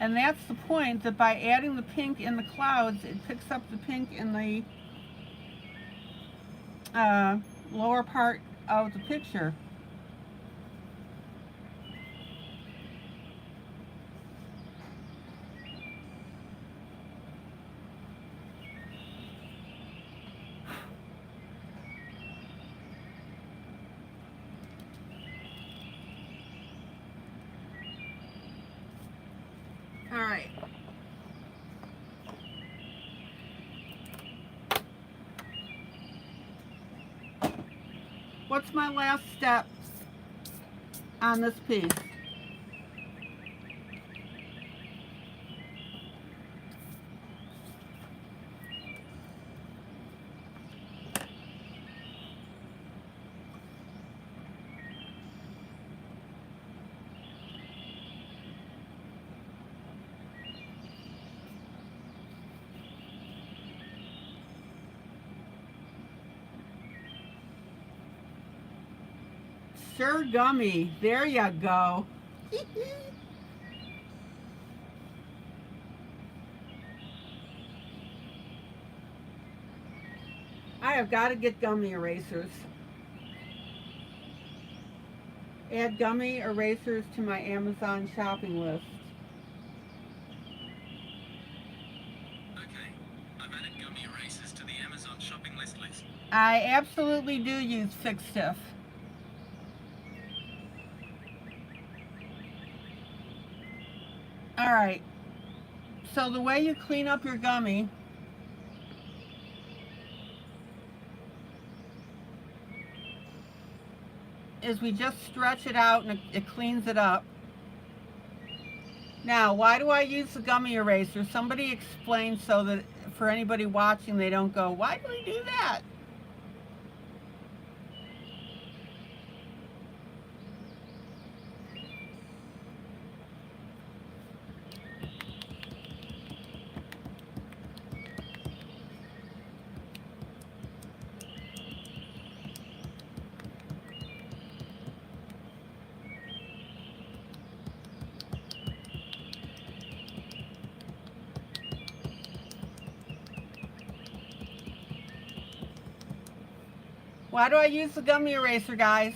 [SPEAKER 1] And that's the point, that by adding the pink in the clouds, it picks up the pink in the lower part of the picture. All right. What's my last step on this piece? Sure, gummy. There you go. I have got to get gummy erasers. Add gummy erasers to my Amazon shopping list.
[SPEAKER 2] Okay, I've added gummy erasers to the Amazon shopping list.
[SPEAKER 1] I absolutely do use Fix Stiff. All right, so the way you clean up your gummy is we just stretch it out and it cleans it up. Now, why do I use the gummy eraser? Somebody explain so that for anybody watching, they don't go, why do we do that? Why do I use the gummy eraser, guys?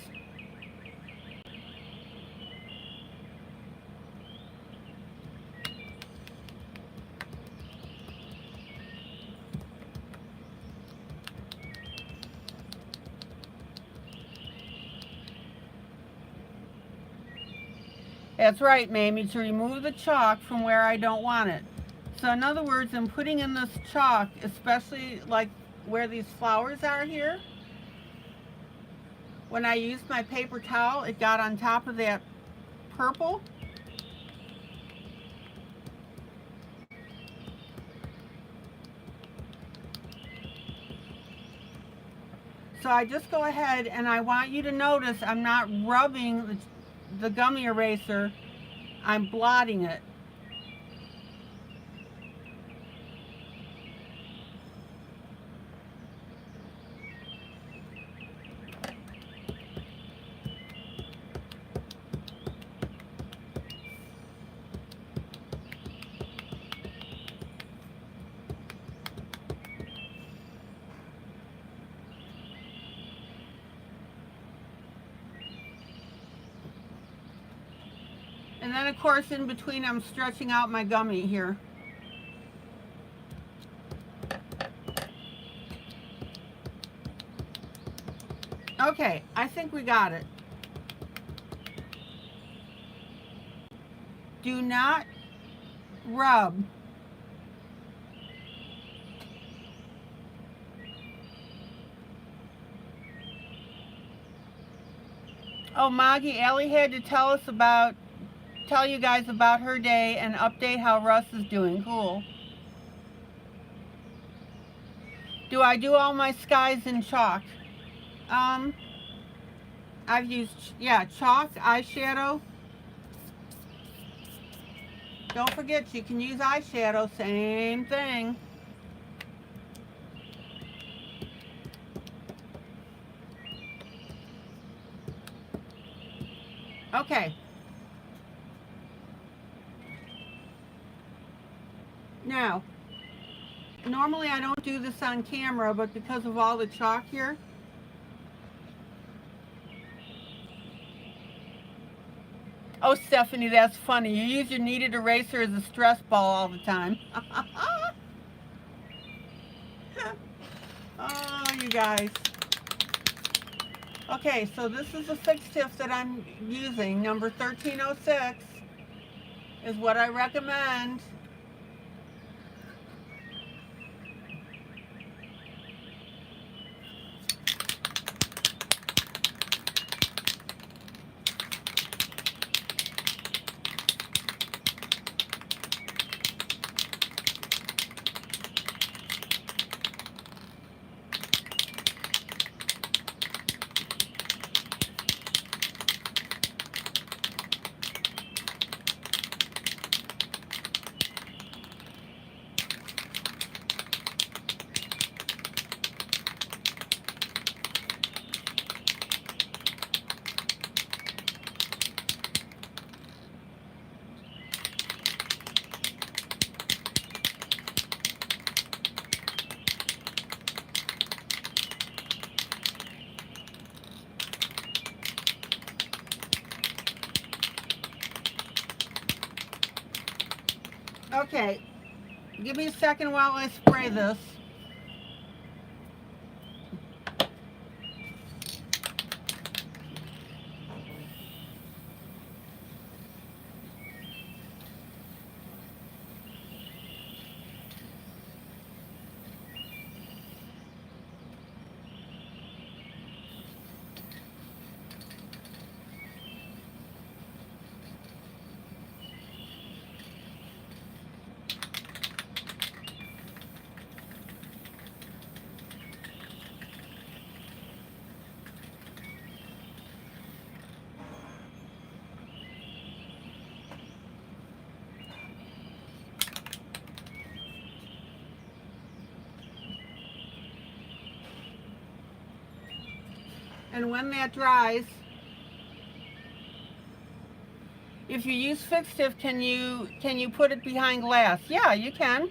[SPEAKER 1] That's right, Mamie, to remove the chalk from where I don't want it. So in other words, I'm putting in this chalk, especially like where these flowers are here. When I used my paper towel, it got on top of that purple. So I just go ahead and I want you to notice I'm not rubbing the gummy eraser, I'm blotting it. And then of course in between I'm stretching out my gummy here. Okay, I think we got it. Do not rub Oh, Maggie, Allie had to tell you guys about her day and update how Russ is doing. Cool. Do I do all my skies in chalk? Um, I've used, yeah, chalk, eyeshadow. Don't forget, you can use eyeshadow, same thing. Okay. Now, normally I don't do this on camera, but because of all the chalk here, oh, Stephanie, that's funny. You use your kneaded eraser as a stress ball all the time. Oh, you guys. Okay, so this is the fixative that I'm using. Number 1306 is what I recommend. Okay, give me a second while I spray this. And when that dries, if you use fixative, can you put it behind glass? Yeah, you can.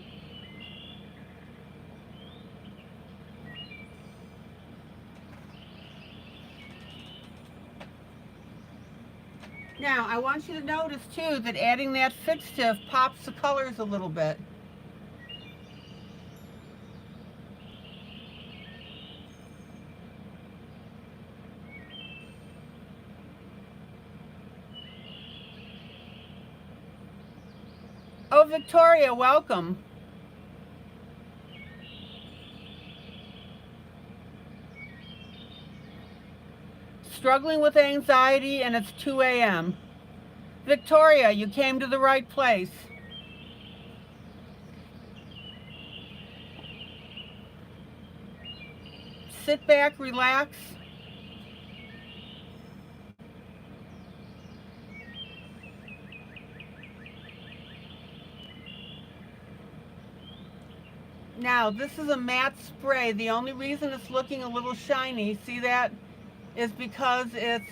[SPEAKER 1] Now, I want you to notice too that adding that fixative pops the colors a little bit. Oh, Victoria, welcome. Struggling with anxiety and it's 2 a.m. Victoria, you came to the right place. Sit back, relax. Now, this is a matte spray. The only reason it's looking a little shiny, see that, is because it's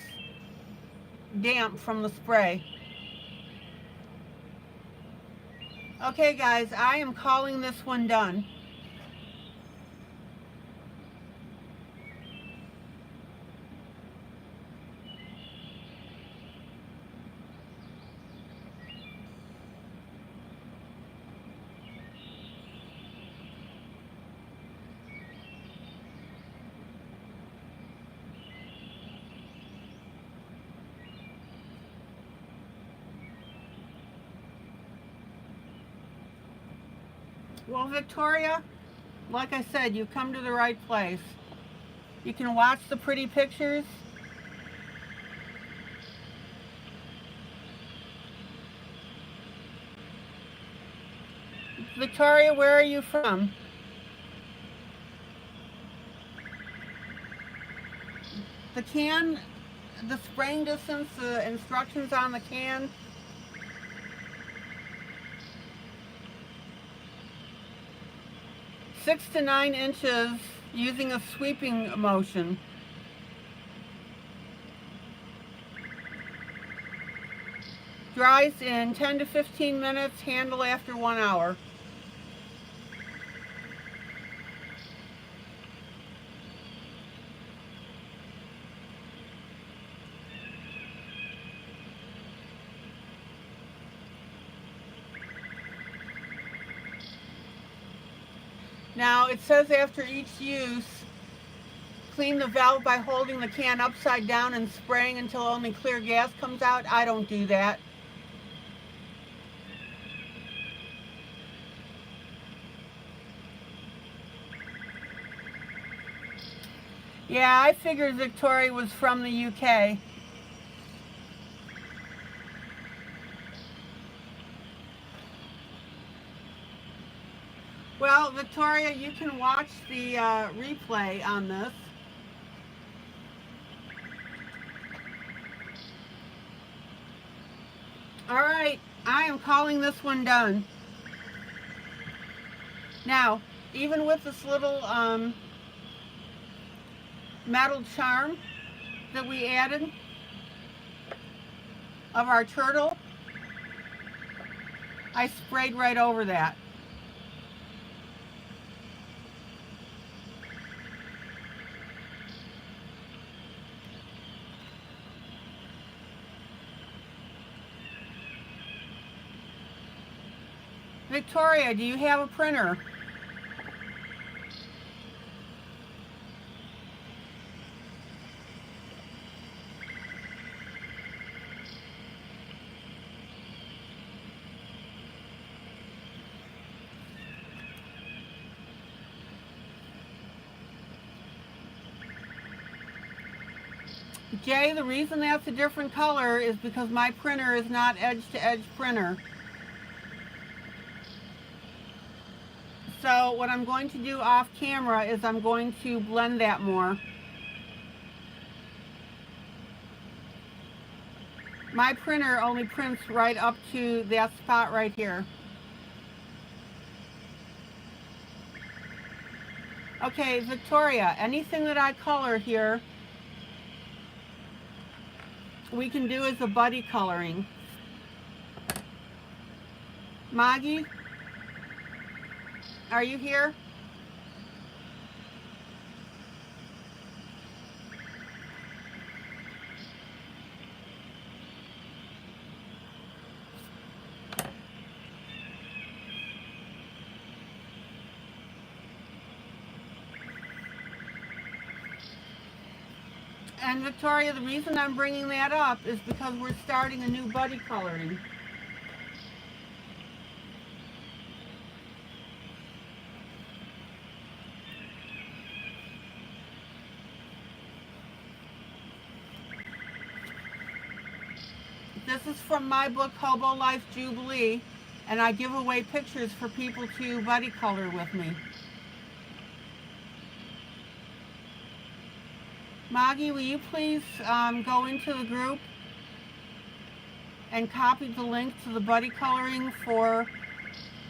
[SPEAKER 1] damp from the spray. Okay, guys, I am calling this one done. Well, Victoria, like I said, you've come to the right place. You can watch the pretty pictures. Victoria, where are you from? The can, the spraying distance, the instructions on the can. Six to 9 inches using a sweeping motion. Dries in 10 to 15 minutes, handle after 1 hour. Now it says after each use, clean the valve by holding the can upside down and spraying until only clear gas comes out. I don't do that. Yeah, I figured Victoria was from the UK. Well, Victoria, you can watch the replay on this. All right, I am calling this one done. Now, even with this little metal charm that we added of our turtle, I sprayed right over that. Victoria, do you have a printer? Jay, the reason that's a different color is because my printer is not edge-to-edge printer. So what I'm going to do off camera is I'm going to blend that more. My printer only prints right up to that spot right here. Okay, Victoria, anything that I color here, we can do as a buddy coloring. Maggie, are you here? And Victoria, the reason I'm bringing that up is because we're starting a new buddy coloring. This is from my book, Hobo Life Jubilee, and I give away pictures for people to buddy color with me. Maggie, will you please go into the group and copy the link to the buddy coloring for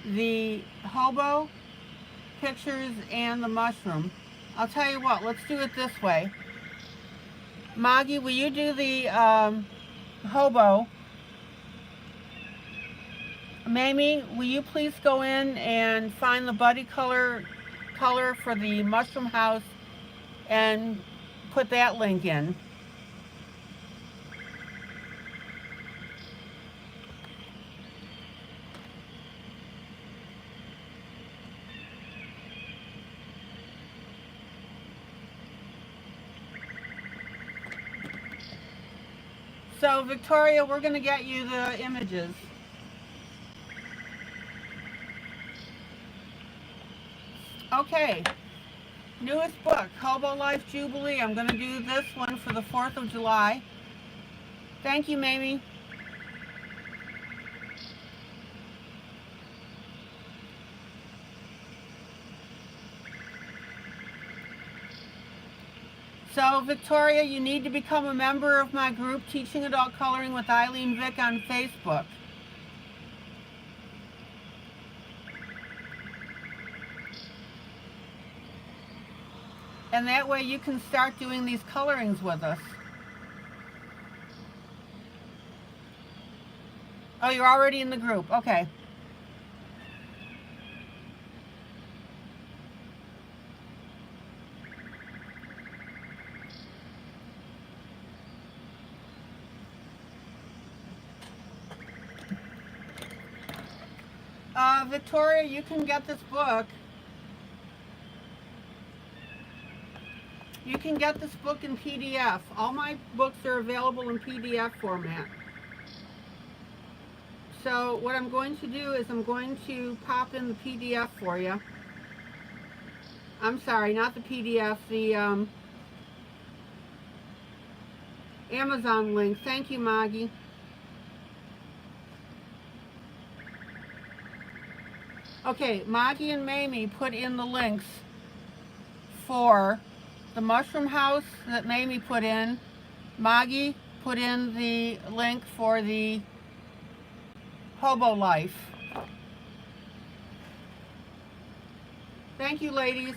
[SPEAKER 1] the hobo pictures and the mushroom? I'll tell you what, let's do it this way. Maggie, will you do the hobo? Mamie, will you please go in and find the buddy color for the mushroom house and put that link in? So Victoria, we're going to get you the images. Okay, newest book, Hobo Life Jubilee. I'm going to do this one for the 4th of July. Thank you, Mamie. So, Victoria, you need to become a member of my group, Teaching Adult Coloring with ILene Vick on Facebook. And that way you can start doing these colorings with us. Oh, you're already in the group. Okay. Victoria, you can get this book. You can get this book in PDF. All my books are available in PDF format. So what I'm going to do is I'm going to pop in the PDF for you. I'm sorry, not the PDF, the Amazon link. Thank you, Maggie. Okay, Maggie and Mamie put in the links for the mushroom house that Mamie put in. Maggie put in the link for the hobo life. Thank you, ladies.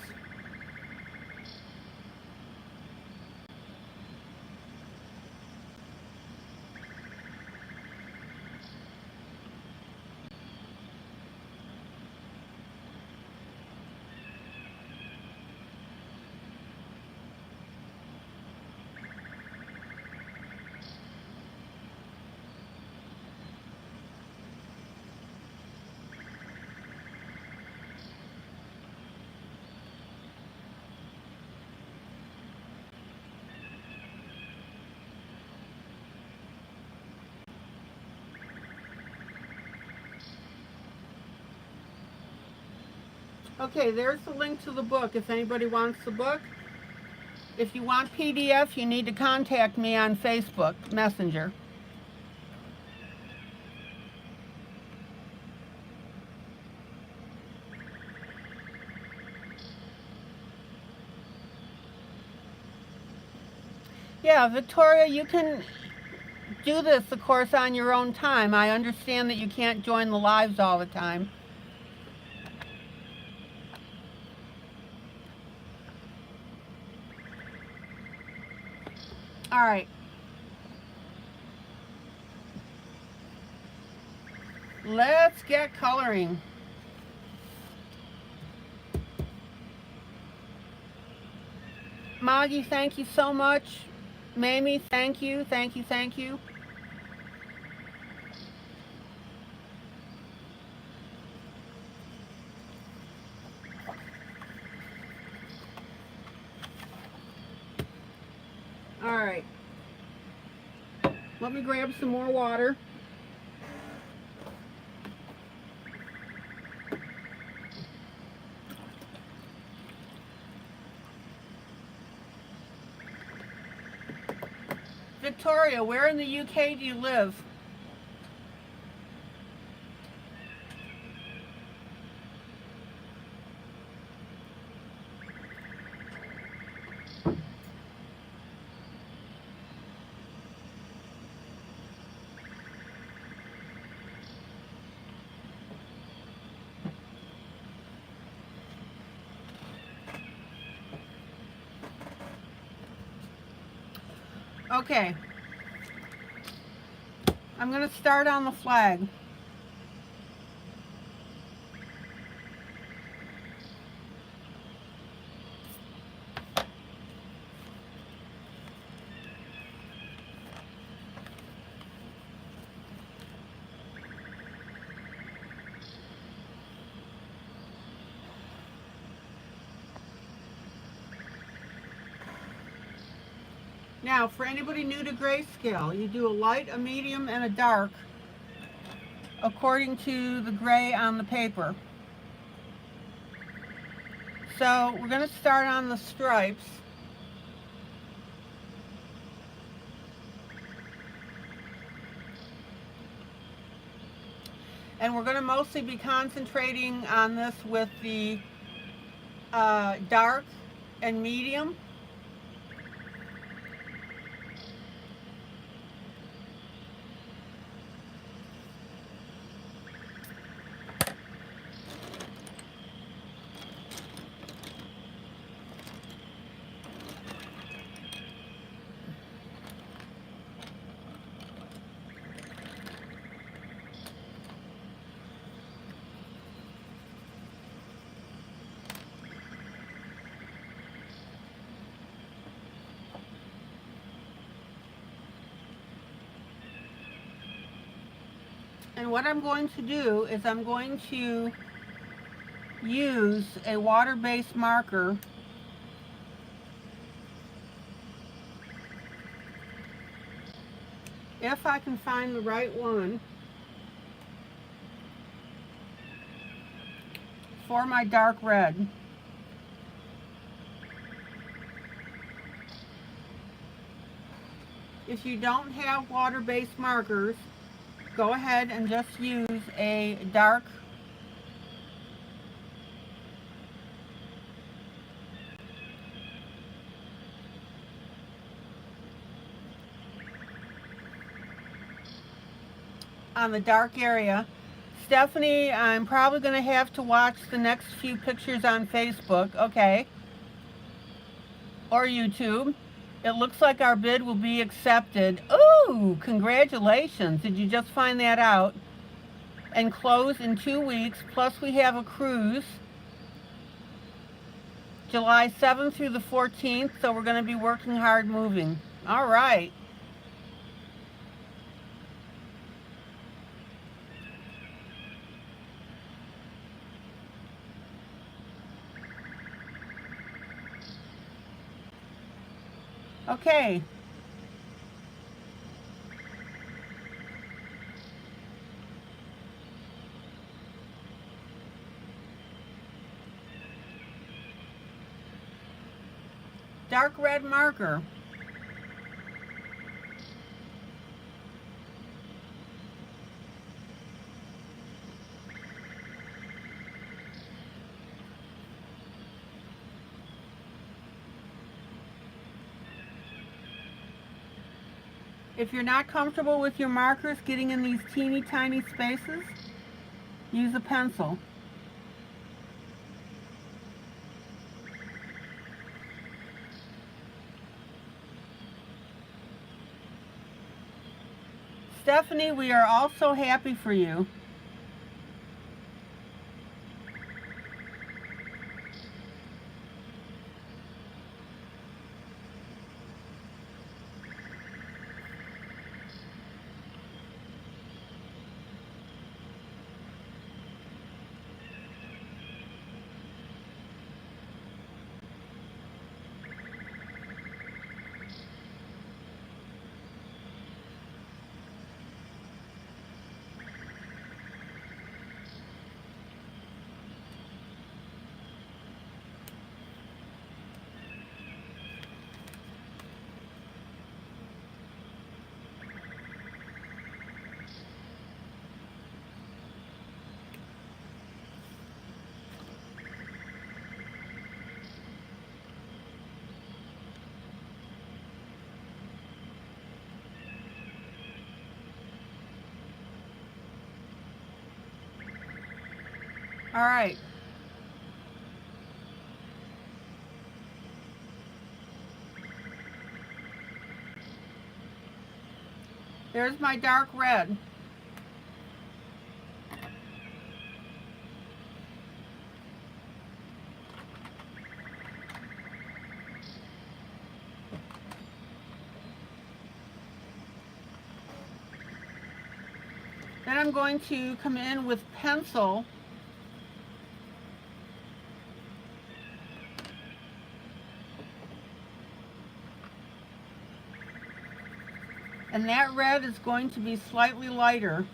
[SPEAKER 1] Okay, there's the link to the book if anybody wants the book. If you want PDF, you need to contact me on Facebook Messenger. Yeah, Victoria, you can do this, of course, on your own time. I understand that you can't join the lives all the time. All right. Let's get coloring. Maggie, thank you so much. Mamie, thank you, thank you, thank you. All right. Let me grab some more water. Victoria, where in the UK do you live? Okay. I'm going to start on the flag. Now, for anybody new to grayscale, you do a light, a medium, and a dark according to the gray on the paper. So we're going to start on the stripes. And we're going to mostly be concentrating on this with the dark and medium. And what I'm going to do is I'm going to use a water-based marker if I can find the right one for my dark red. If you don't have water-based markers, go ahead and just use a dark on the dark area. Stephanie, I'm probably going to have to watch the next few pictures on Facebook, okay, or YouTube. It looks like our bid will be accepted. Ooh, congratulations. Did you just find that out? And close in 2 weeks, plus we have a cruise July 7th through the 14th, so we're going to be working hard moving. All right. Okay. Dark red marker. If you're not comfortable with your markers getting in these teeny tiny spaces, use a pencil. Stephanie, we are all so happy for you. All right. There's my dark red. Then I'm going to come in with pencil and that red is going to be slightly lighter.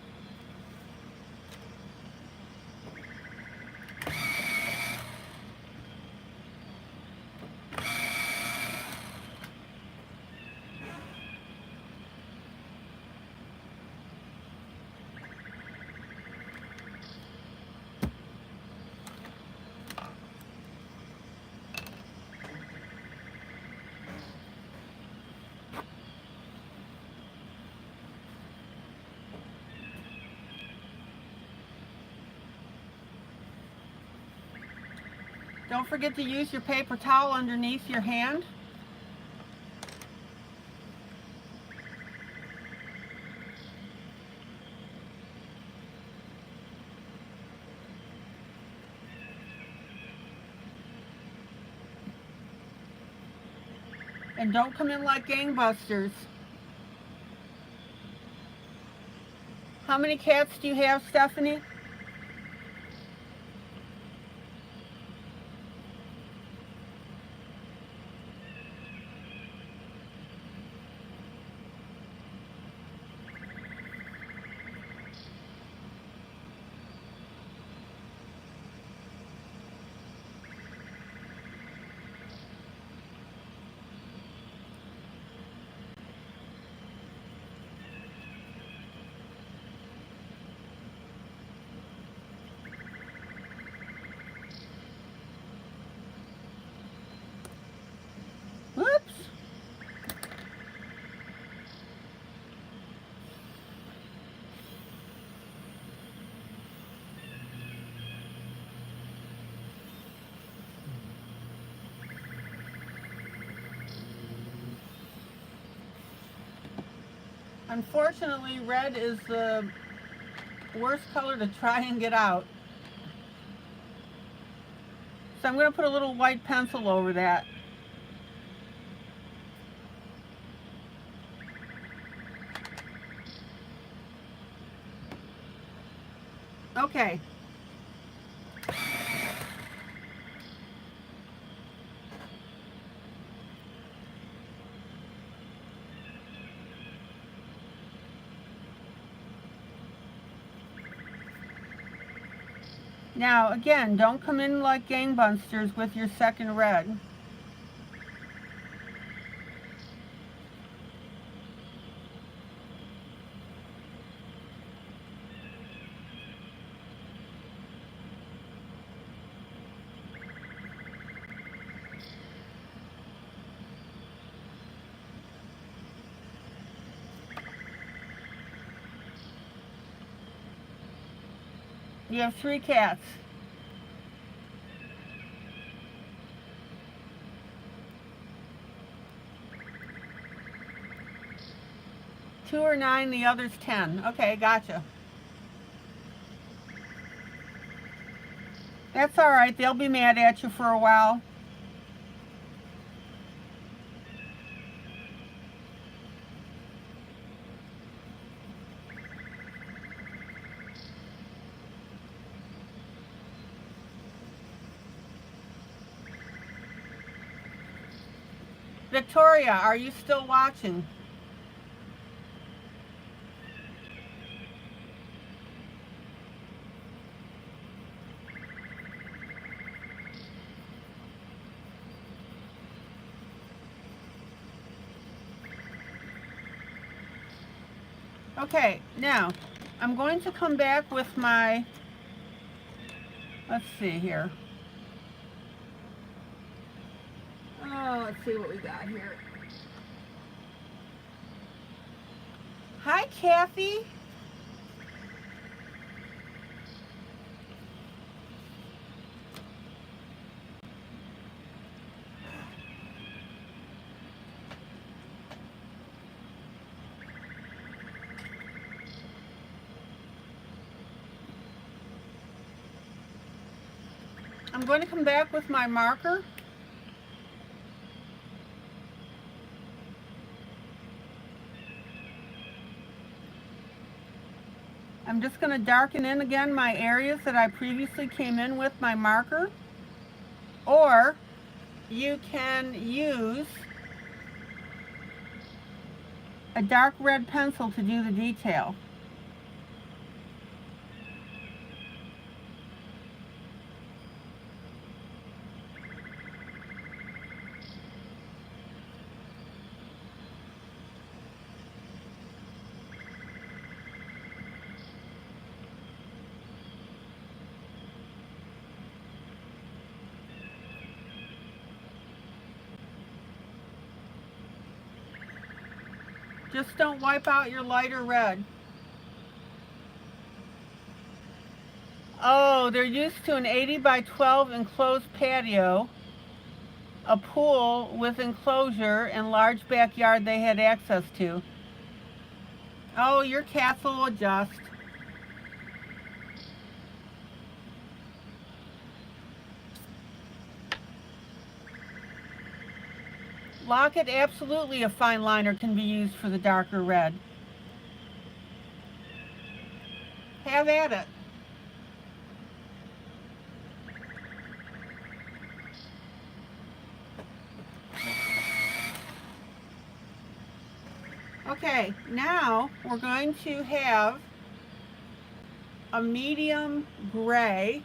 [SPEAKER 1] Don't forget to use your paper towel underneath your hand. And don't come in like gangbusters. How many cats do you have, Stephanie? Whoops. Unfortunately, red is the worst color to try and get out. So I'm going to put a little white pencil over that. Okay. Now, again, don't come in like gangbusters with your second red. You have 3 cats. Two are 9, the other's 10. Okay, gotcha. That's all right. They'll be mad at you for a while. Victoria, are you still watching? Okay, now I'm going to come back with my, let's see here. Oh, let's see what we got here. Hi, Kathy. I'm going to come back with my marker. I'm just going to darken in again my areas that I previously came in with my marker. Or you can use a dark red pencil to do the detail. Just don't wipe out your lighter red. Oh, they're used to an 80 by 12 enclosed patio, a pool with enclosure, and large backyard they had access to. Oh, your cats will adjust. Locket, absolutely a fine liner can be used for the darker red. Have at it. Okay, now we're going to have a medium gray.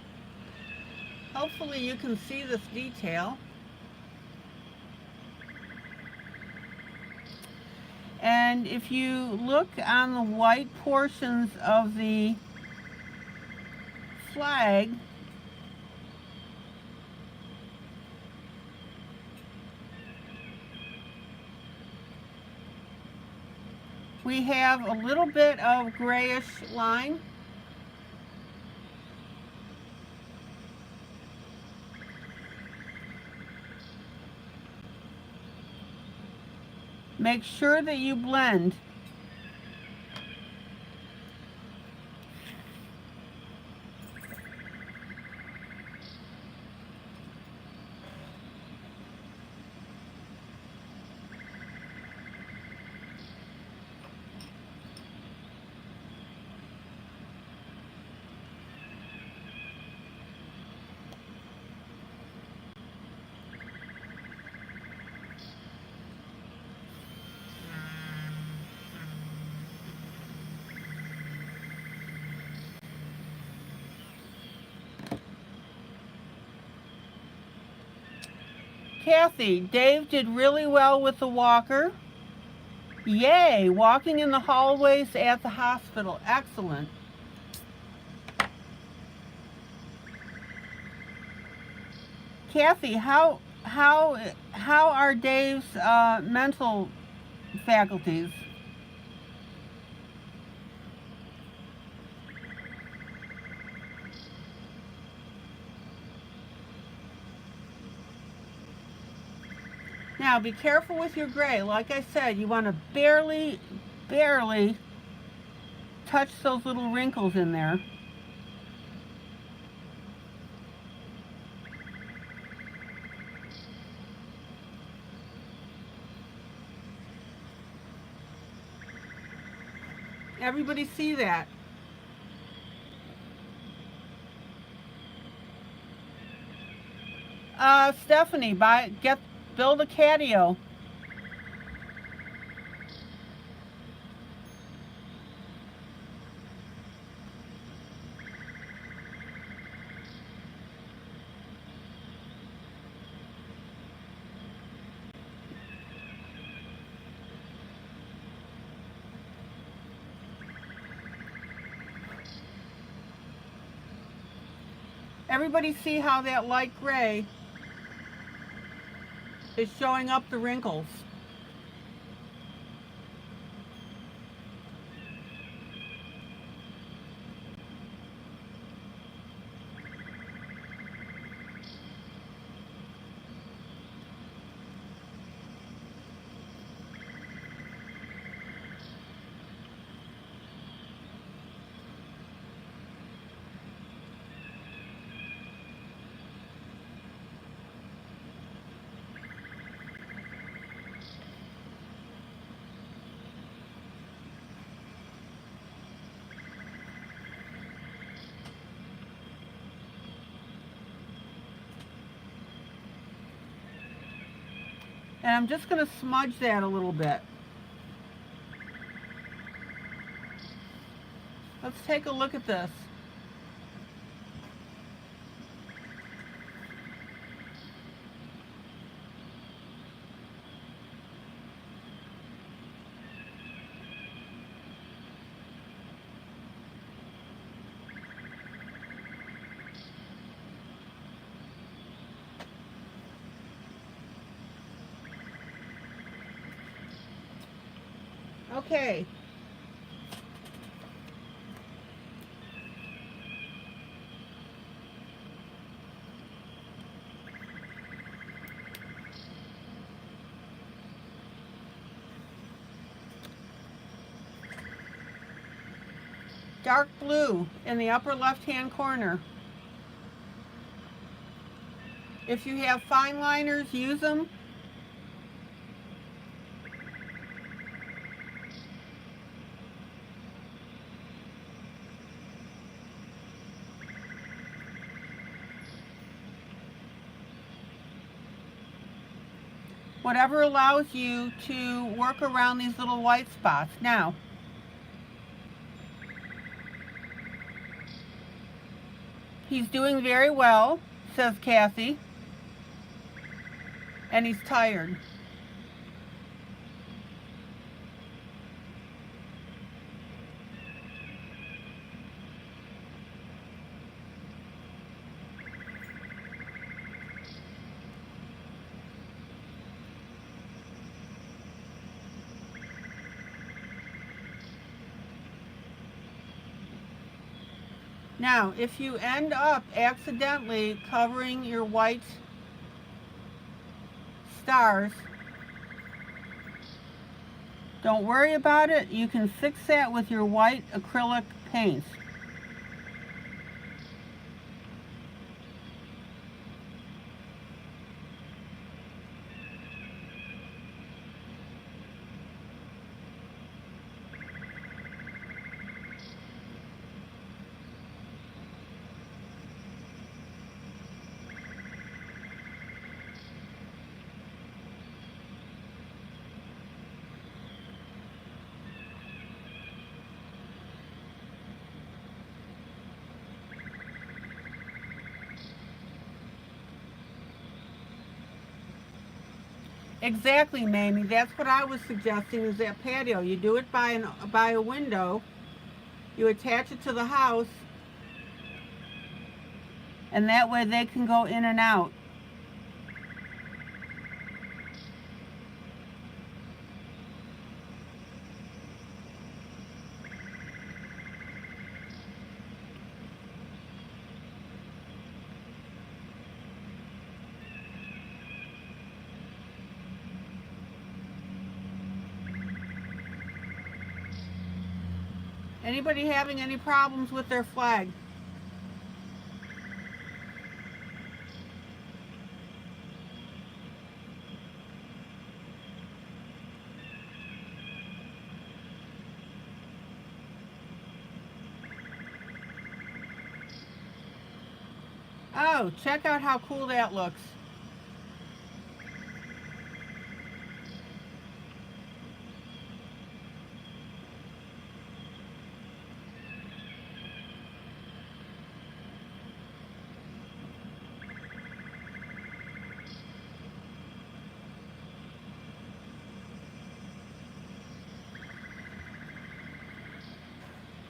[SPEAKER 1] Hopefully you can see this detail. And if you look on the white portions of the flag, we have a little bit of grayish line. Make sure that you blend. Kathy, Dave did really well with the walker. Yay, walking in the hallways at the hospital. Excellent. Kathy, how are Dave's mental faculties? Now be careful with your gray. Like I said, you want to barely touch those little wrinkles in there. Everybody see that? Stephanie, build a catio. Everybody see how that light gray is showing up the wrinkles? And I'm just going to smudge that a little bit. Let's take a look at this. Okay. Dark blue in the upper left-hand corner. If you have fine liners, use them. whatever allows you to work around these little white spots. Now, he's doing very well, says Kathy, and he's tired. Now, if you end up accidentally covering your white stars, don't worry about it. You can fix that with your white acrylic paints. Exactly, Mamie. That's what I was suggesting, is that patio. You do it by a window. You attach it to the house, and that way they can go in and out. Anybody having any problems with their flag? Oh, check out how cool that looks.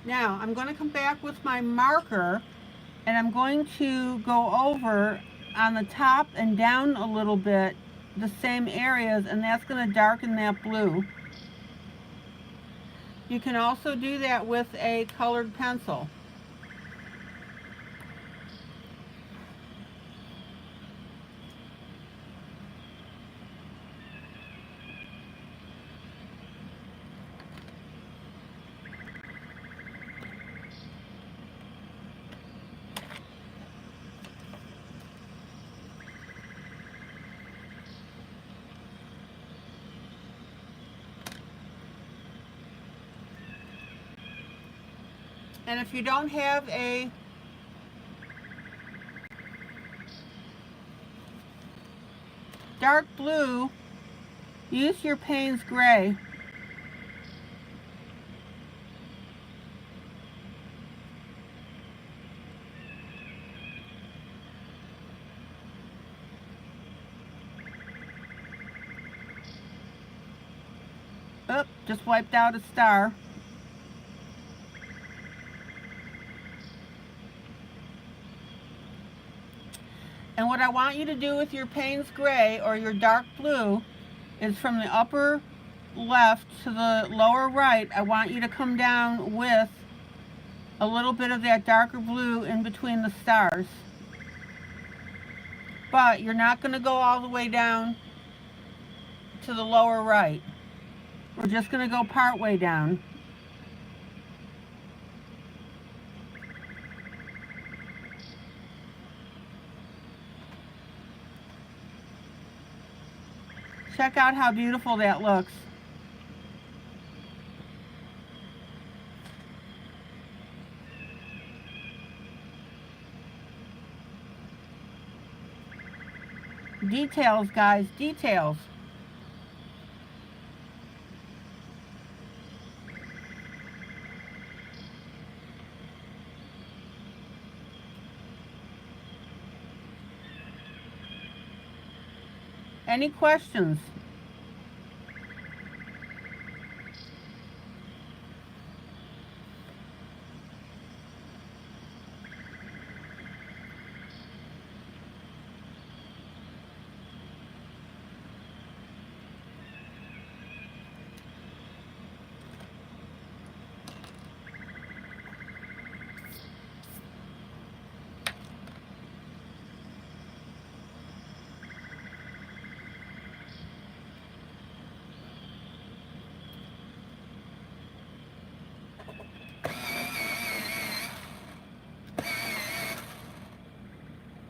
[SPEAKER 1] Now, I'm going to come back with my marker, and I'm going to go over on the top and down a little bit the same areas, and that's going to darken that blue. You can also do that with a colored pencil. And if you don't have a dark blue, use your Payne's gray. Oh, just wiped out a star. And what I want you to do with your Payne's gray or your dark blue is from the upper left to the lower right, I want you to come down with a little bit of that darker blue in between the stars. But you're not going to go all the way down to the lower right. We're just going to go part way down. Check out how beautiful that looks. Details, guys, details. Any questions?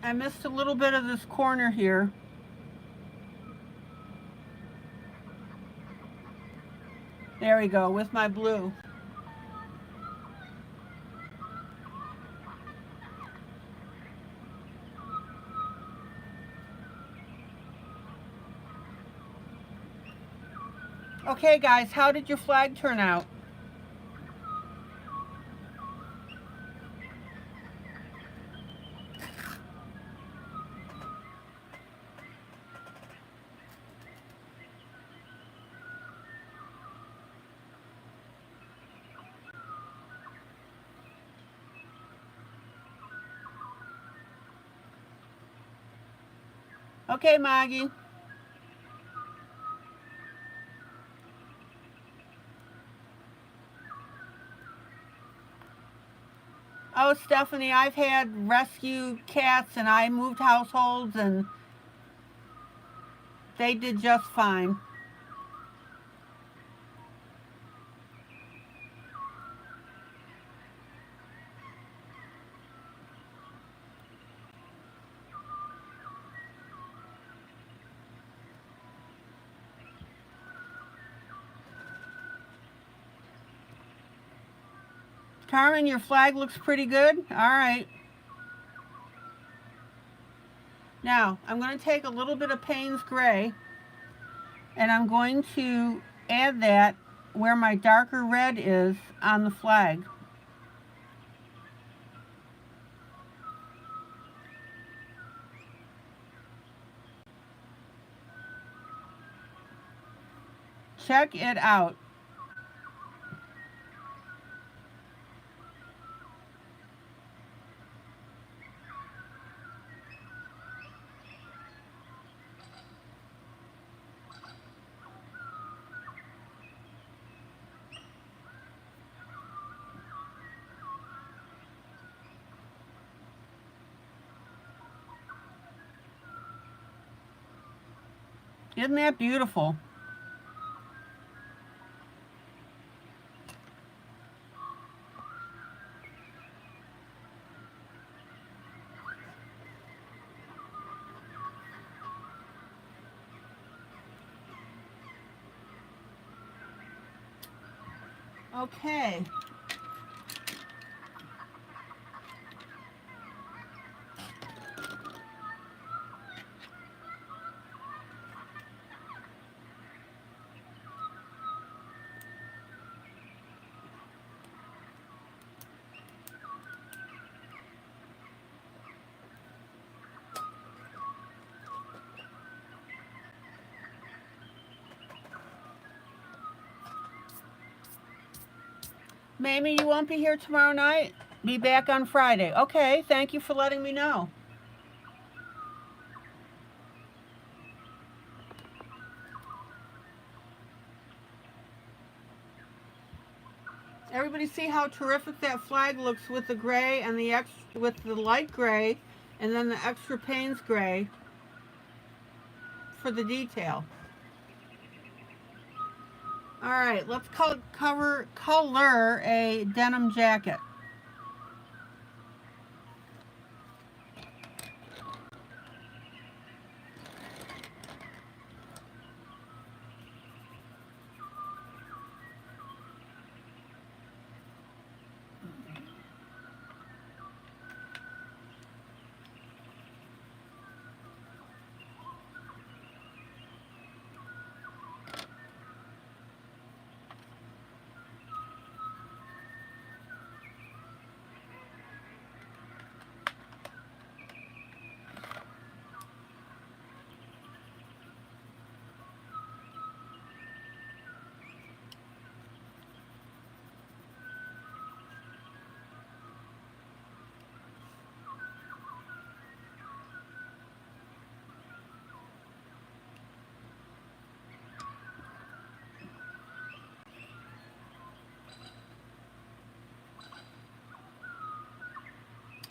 [SPEAKER 1] I missed a little bit of this corner here. There we go, with my blue. Okay guys, how did your flag turn out? Okay, Maggie. Oh, Stephanie, I've had rescue cats and I moved households and they did just fine. Carmen, your flag looks pretty good. All right. Now, I'm going to take a little bit of Payne's Gray and I'm going to add that where my darker red is on the flag. Check it out. Isn't that beautiful? Okay. Mamie, you won't be here tomorrow night? Be back on Friday. Okay, thank you for letting me know. Everybody see how terrific that flag looks with the gray and the with the light gray and then the extra Payne's Gray for the detail. All right, let's color a denim jacket.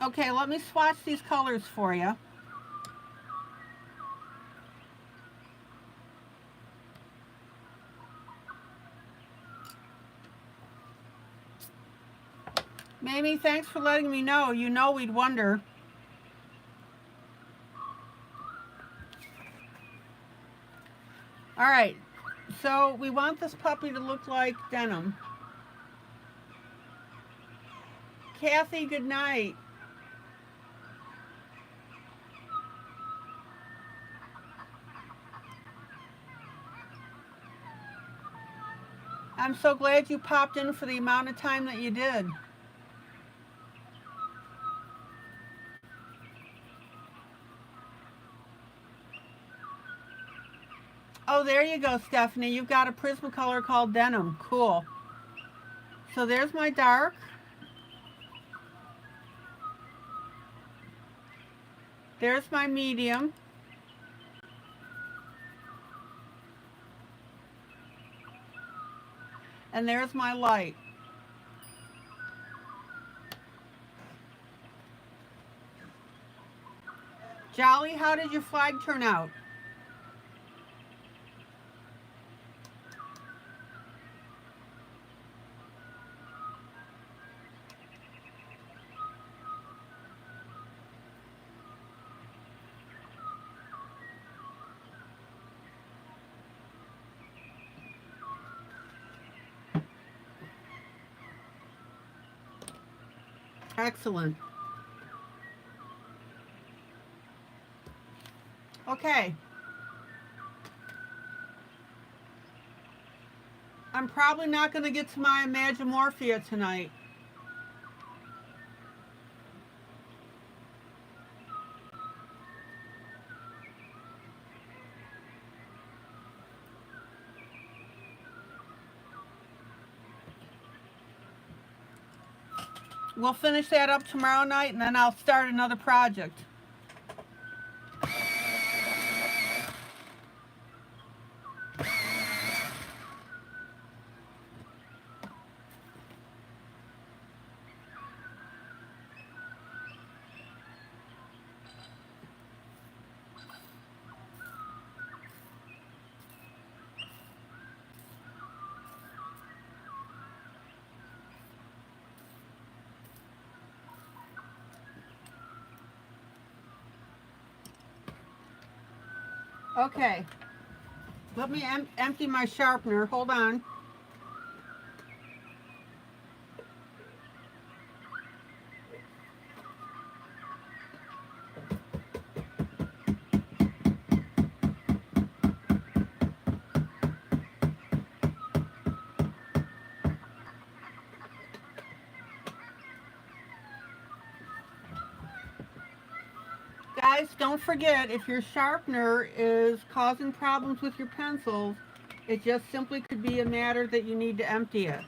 [SPEAKER 1] Okay, let me swatch these colors for you. Mamie, thanks for letting me know. You know we'd wonder. All right, so we want this puppy to look like denim. Kathy, good night. I'm so glad you popped in for the amount of time that you did. Oh, there you go, Stephanie. You've got a Prismacolor called Denim. Cool. So there's my dark. There's my medium. And there's my light. Jolly, how did your flag turn out? Excellent. Okay. I'm probably not going to get to my Imagimorphia tonight. We'll finish that up tomorrow night and then I'll start another project. Okay. Let me empty my sharpener. Hold on. Guys, don't forget, if your sharpener is causing problems with your pencils, it just simply could be a matter that you need to empty it.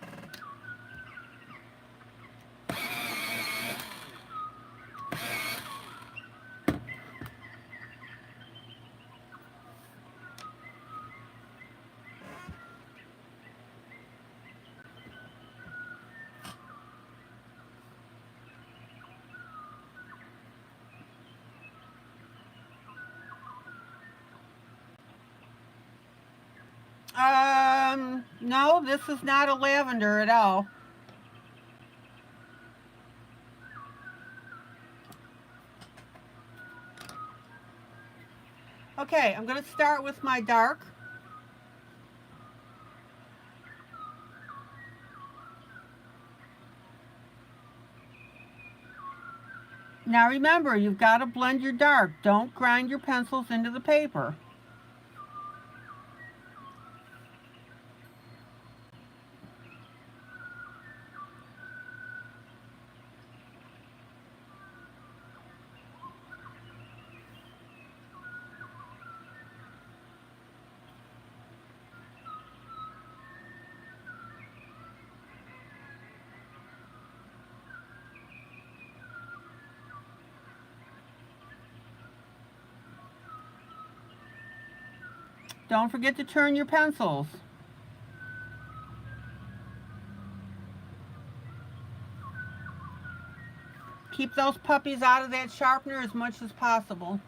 [SPEAKER 1] No, this is not a lavender at all. Okay, I'm going to start with my dark. Now remember, you've got to blend your dark. Don't grind your pencils into the paper. Don't forget to turn your pencils. Keep those puppies out of that sharpener as much as possible.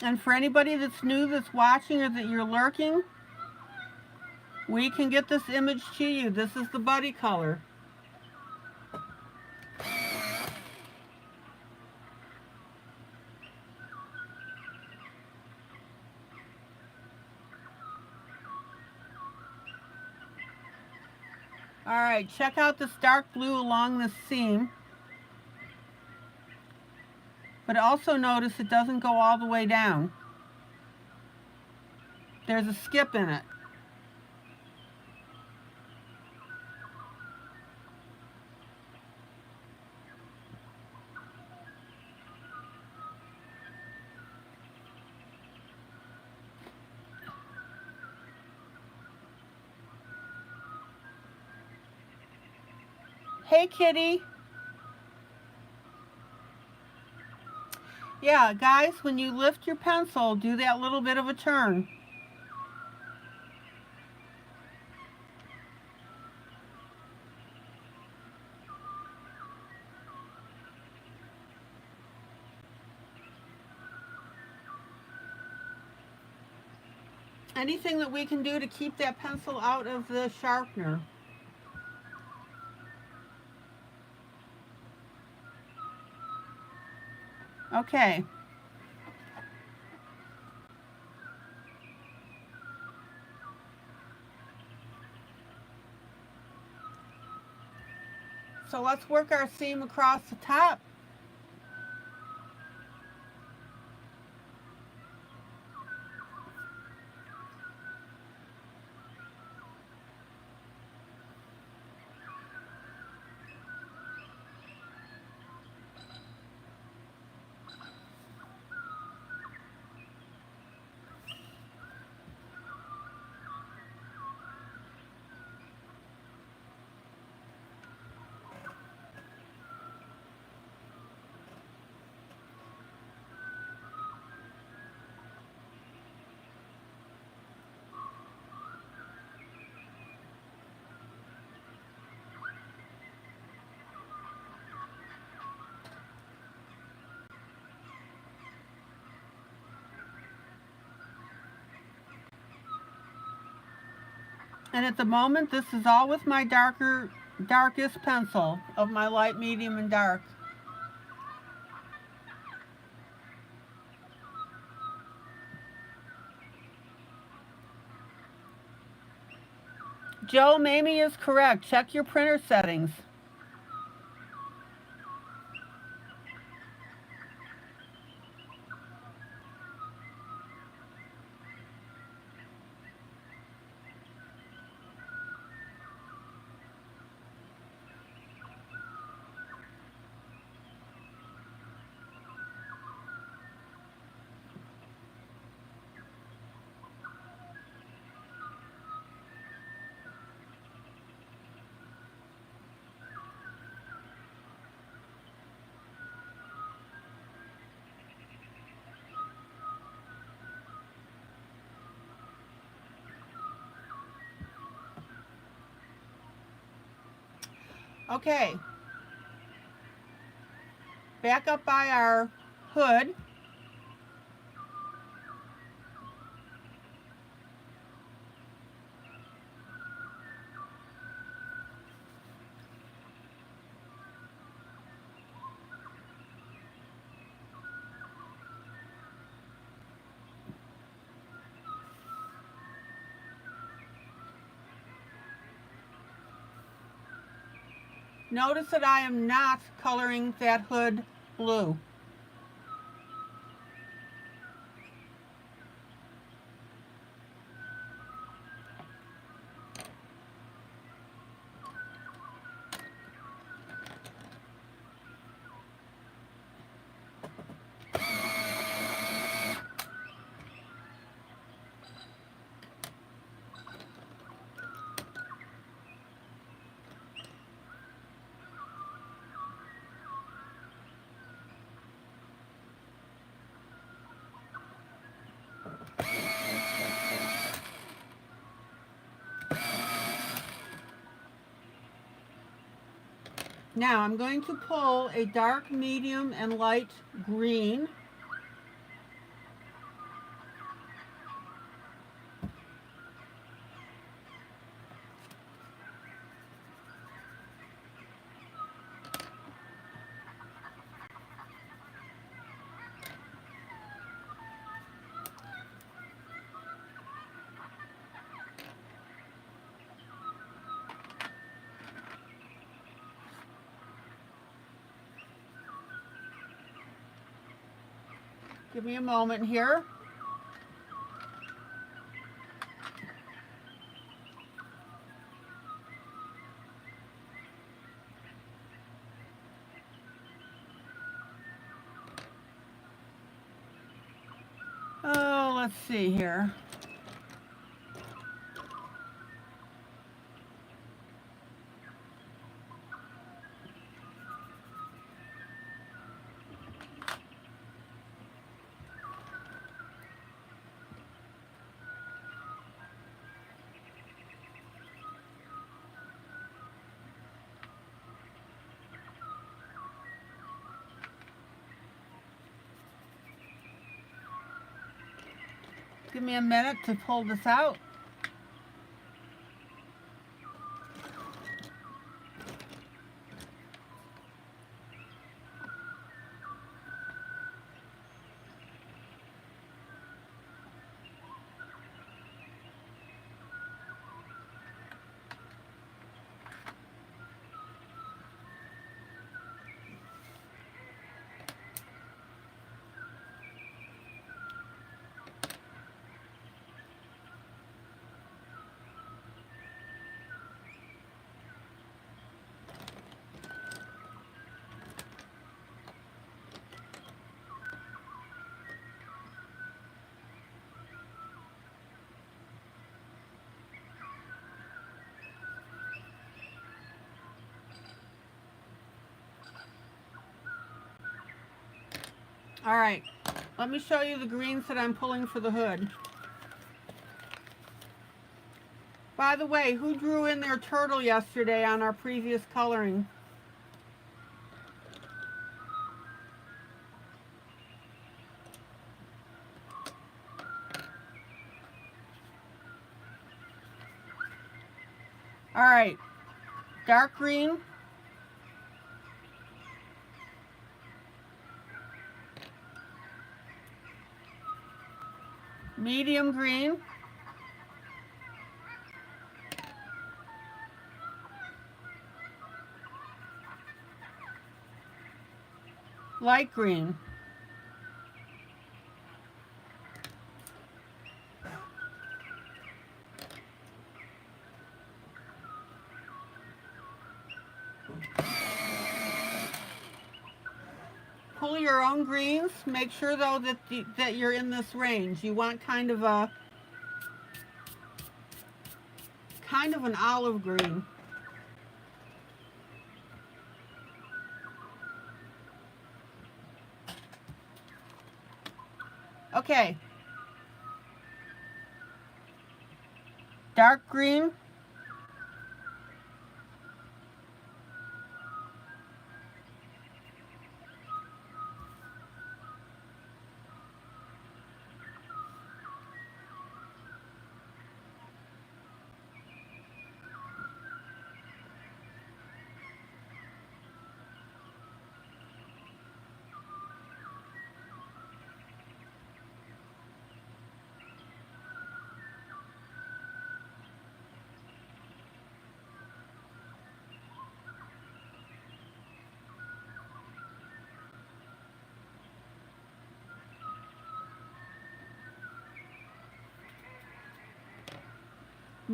[SPEAKER 1] And for anybody that's new, that's watching, or that you're lurking, we can get this image to you. This is the buddy color. Alright, check out this dark blue along this seam. But also notice it doesn't go all the way down. There's a skip in it. Hey, kitty. Yeah, guys, when you lift your pencil, do that little bit of a turn. Anything that we can do to keep that pencil out of the sharpener. Okay. So let's work our seam across the top. And at the moment, this is all with my darkest pencil of my light, medium, and dark. Joe, Mamie is correct. Check your printer settings. Okay. Back up by our hood. Notice that I am not coloring that hood blue. Now I'm going to pull a dark, medium, and light green. Give me a moment here. Oh, let's see here. Give me a minute to pull this out. All right, let me show you the greens that I'm pulling for the hood. By the way, who drew in their turtle yesterday on our previous coloring? All right, dark green, medium green, light green. Pull your own greens. Make sure though that you're in this range. You want kind of an olive green. Okay. Dark green.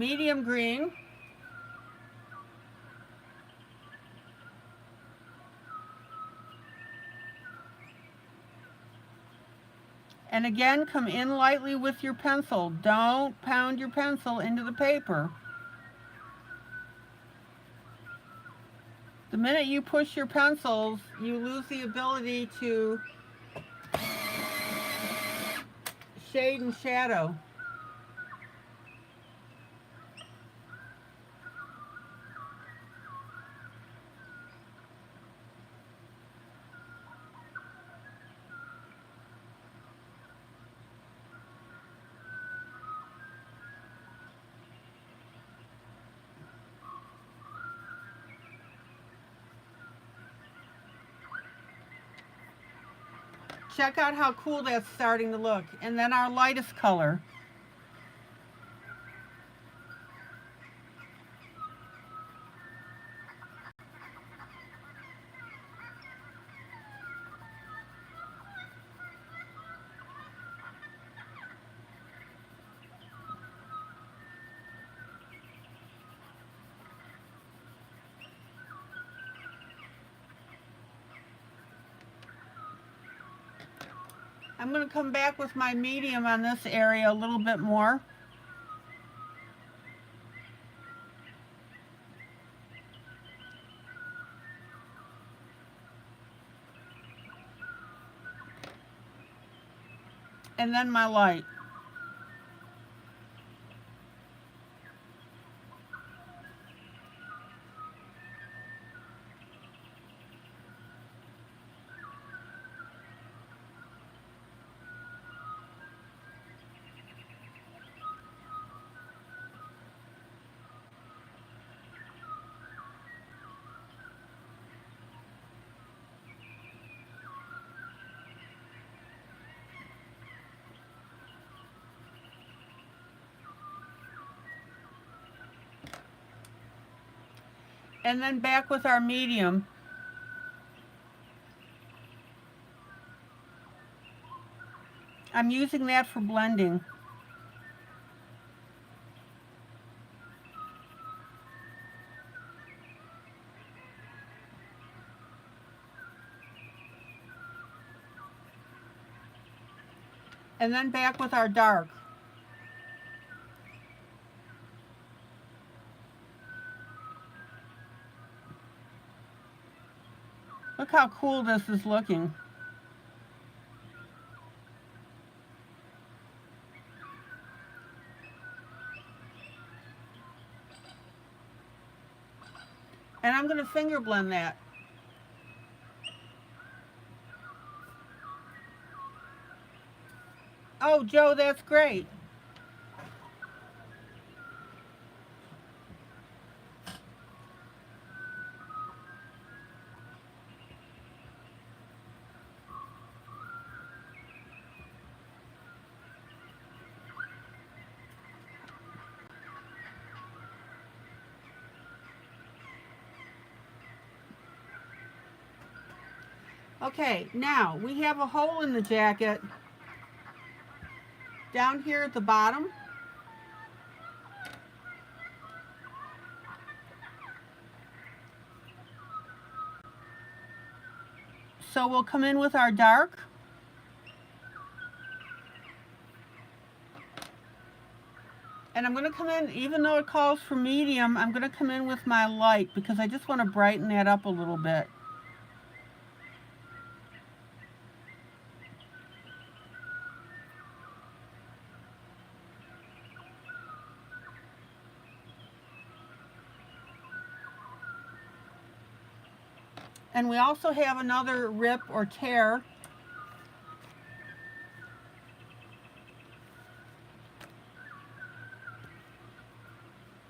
[SPEAKER 1] medium green, and again, come in lightly with your pencil. Don't pound your pencil into the paper. The minute you push your pencils, you lose the ability to shade and shadow. Check out how cool that's starting to look. And then our lightest color. I'm going to come back with my medium on this area a little bit more. And then my light. And then back with our medium. I'm using that for blending. And then back with our dark. Look how cool this is looking. And I'm going to finger blend that. Oh, Joe, that's great. Okay, now we have a hole in the jacket down here at the bottom. So we'll come in with our dark. And I'm going to come in, even though it calls for medium, I'm going to come in with my light because I just want to brighten that up a little bit. And we also have another rip or tear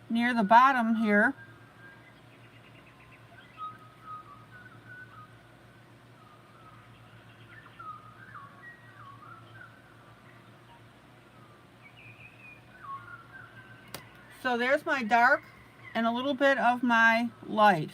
[SPEAKER 1] near the bottom here. So there's my dark and a little bit of my light.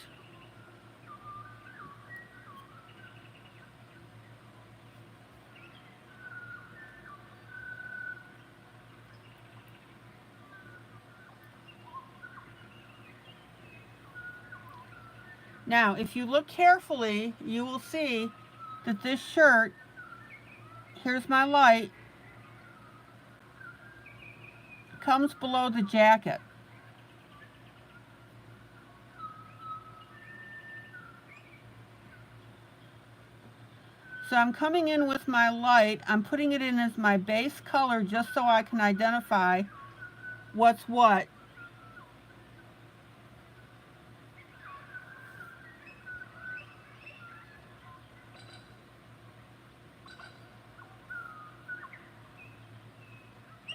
[SPEAKER 1] Now, if you look carefully, you will see that this shirt, here's my light, comes below the jacket. So I'm coming in with my light, I'm putting it in as my base color just so I can identify what's what.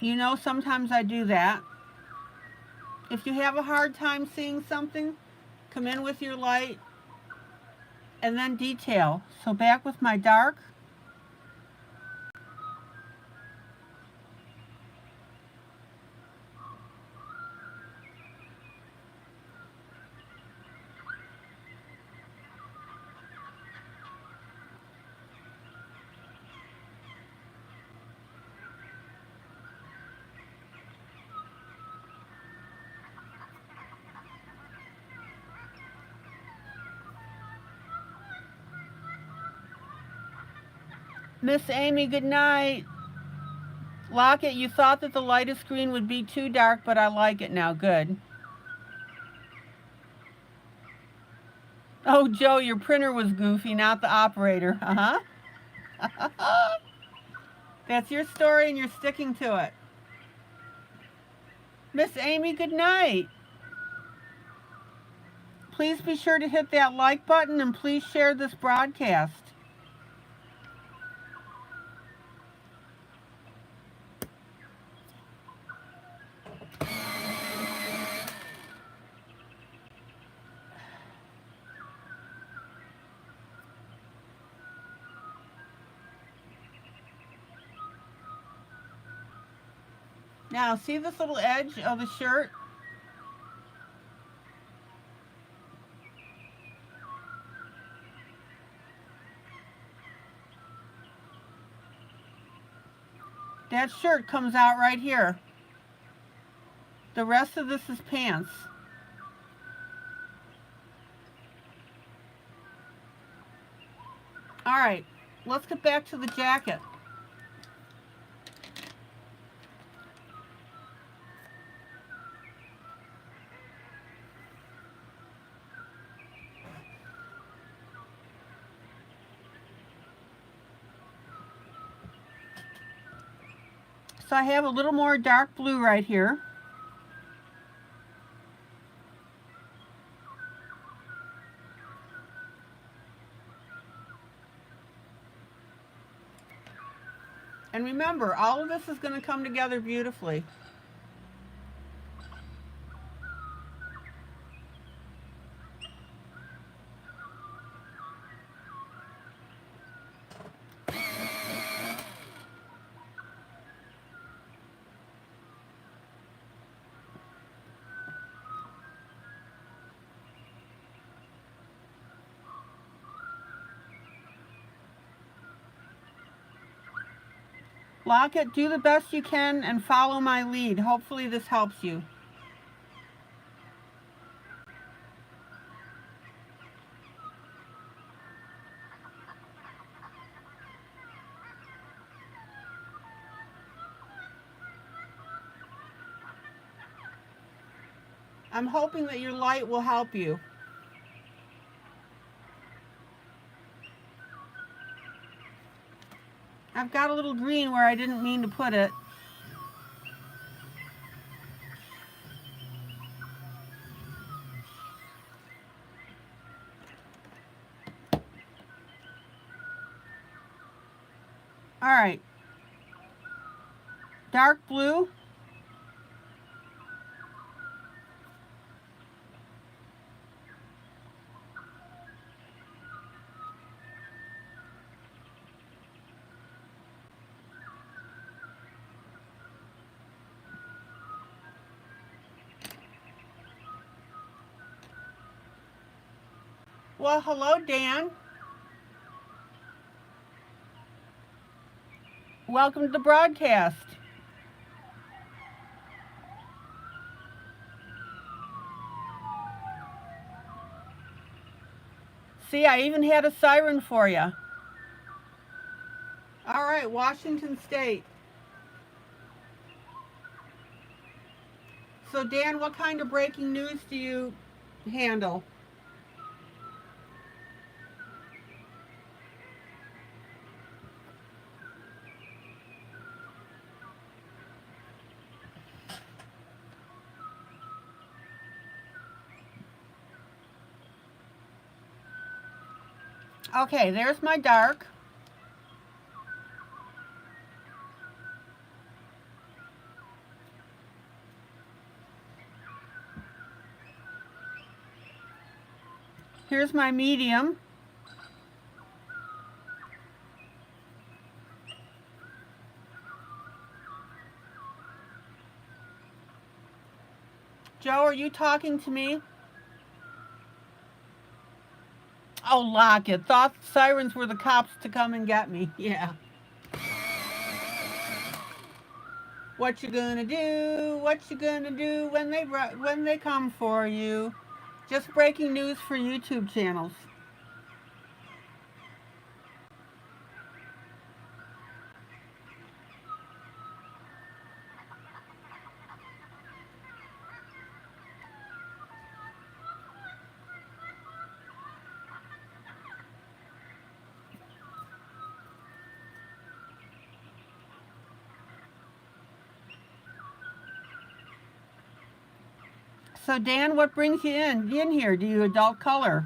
[SPEAKER 1] You know, sometimes I do that. If you have a hard time seeing something, come in with your light and then detail. So back with my dark. Miss Amy, good night. Lockett, you thought that the lightest green would be too dark, but I like it now. Good. Oh, Joe, your printer was goofy, not the operator. That's your story and you're sticking to it. Miss Amy, good night. Please be sure to hit that like button and please share this broadcast. Now, see this little edge of the shirt? That shirt comes out right here. The rest of this is pants. All right, let's get back to the jacket. So I have a little more dark blue right here. And remember, all of this is going to come together beautifully. Lockett, do the best you can and follow my lead. Hopefully this helps you. I'm hoping that your light will help you. I've got a little green where I didn't mean to put it. All right. Dark blue. Well, hello, Dan. Welcome to the broadcast. See, I even had a siren for you. All right, Washington State. So, Dan, what kind of breaking news do you handle? Okay, there's my dark. Here's my medium. Joe, are you talking to me? Oh, lock it. Thought sirens were the cops to come and get me. Yeah. What you gonna do? What you gonna do when they come for you? Just breaking news for YouTube channels. So Dan, what brings you in here? Do you adult color?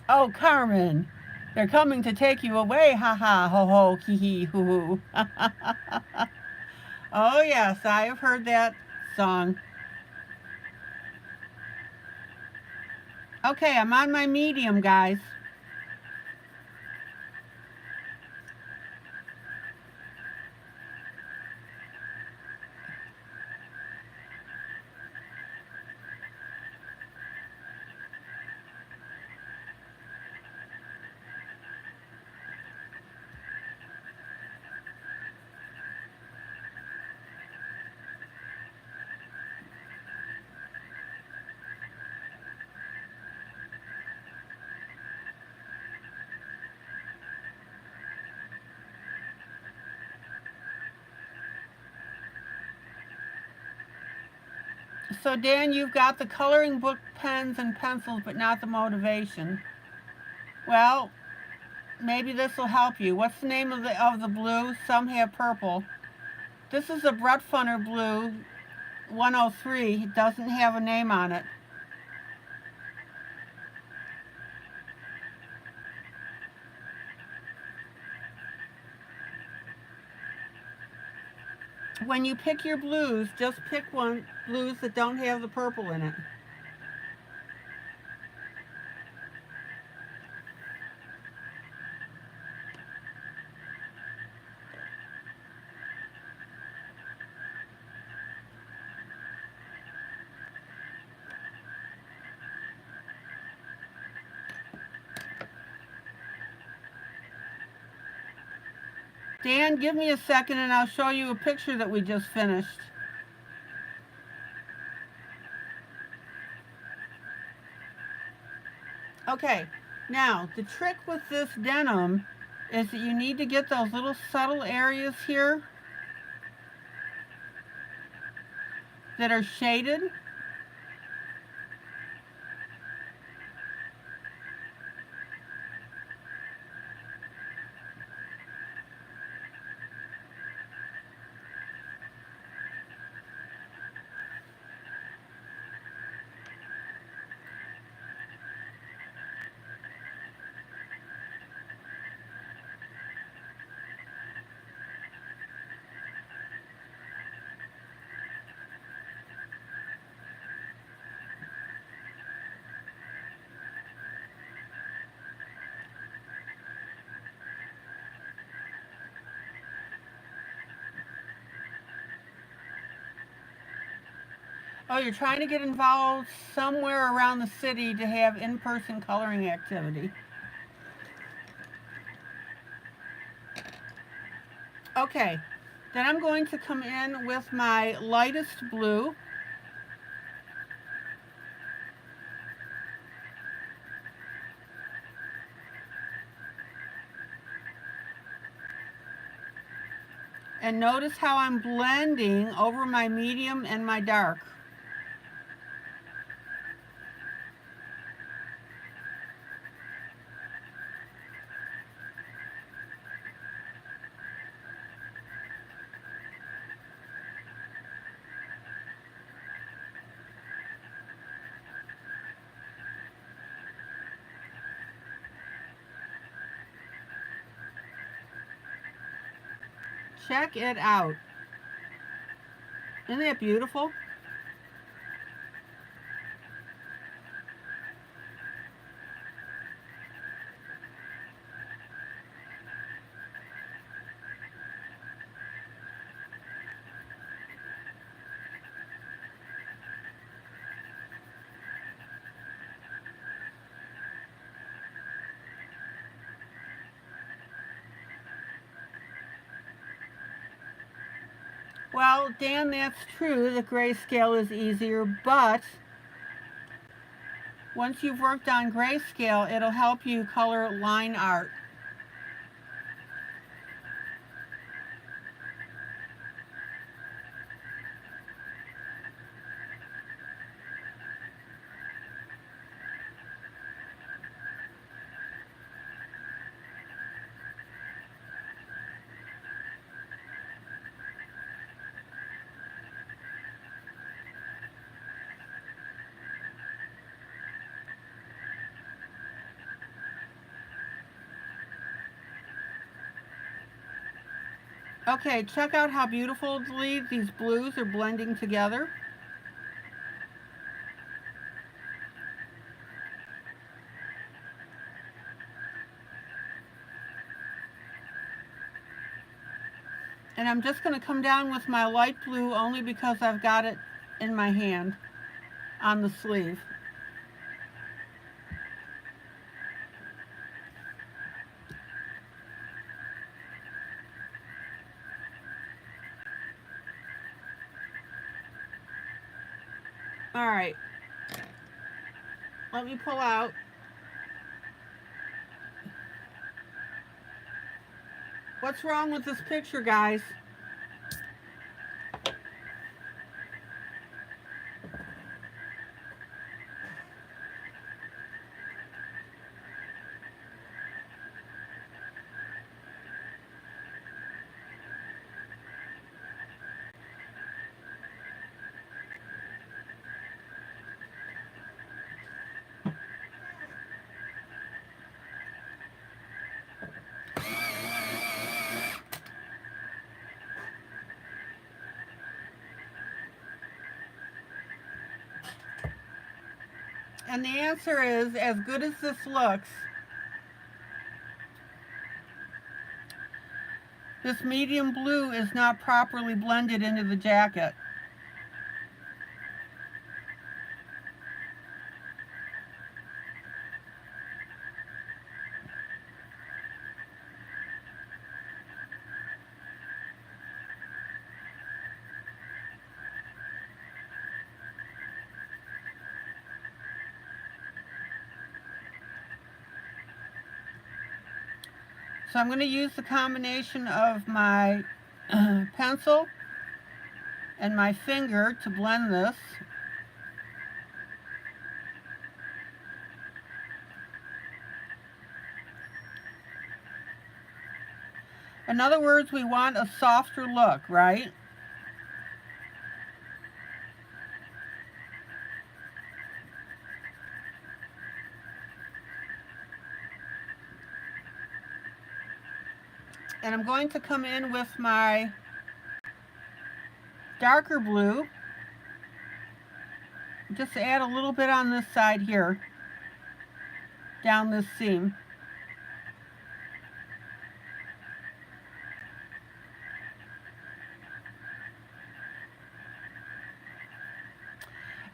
[SPEAKER 1] Oh, Carmen, they're coming to take you away. Ha ha, ho ho, hee hee, hoo hoo. Oh, yes, I have heard that song. Okay, I'm on my medium, guys. So Dan, you've got the coloring book pens and pencils, but not the motivation. Well, maybe this will help you. What's the name of the blue? Some have purple. This is a Brett Funner blue 103. It doesn't have a name on it. When you pick your blues, just pick blues that don't have the purple in it. Dan, give me a second and I'll show you a picture that we just finished. Okay, now the trick with this denim is that you need to get those little subtle areas here that are shaded. Oh, you're trying to get involved somewhere around the city to have in-person coloring activity. Okay, then I'm going to come in with my lightest blue. And notice how I'm blending over my medium and my dark. Check it out. Isn't that beautiful? Well, Dan, that's true. The grayscale is easier, but once you've worked on grayscale, it'll help you color line art. Okay, check out how beautifully these blues are blending together. And I'm just going to come down with my light blue only because I've got it in my hand on the sleeve. All right, let me pull out. What's wrong with this picture, guys? And the answer is, as good as this looks, this medium blue is not properly blended into the jacket. So I'm going to use the combination of my pencil and my finger to blend this. In other words, we want a softer look, right? And I'm going to come in with my darker blue, just to add a little bit on this side here, down this seam.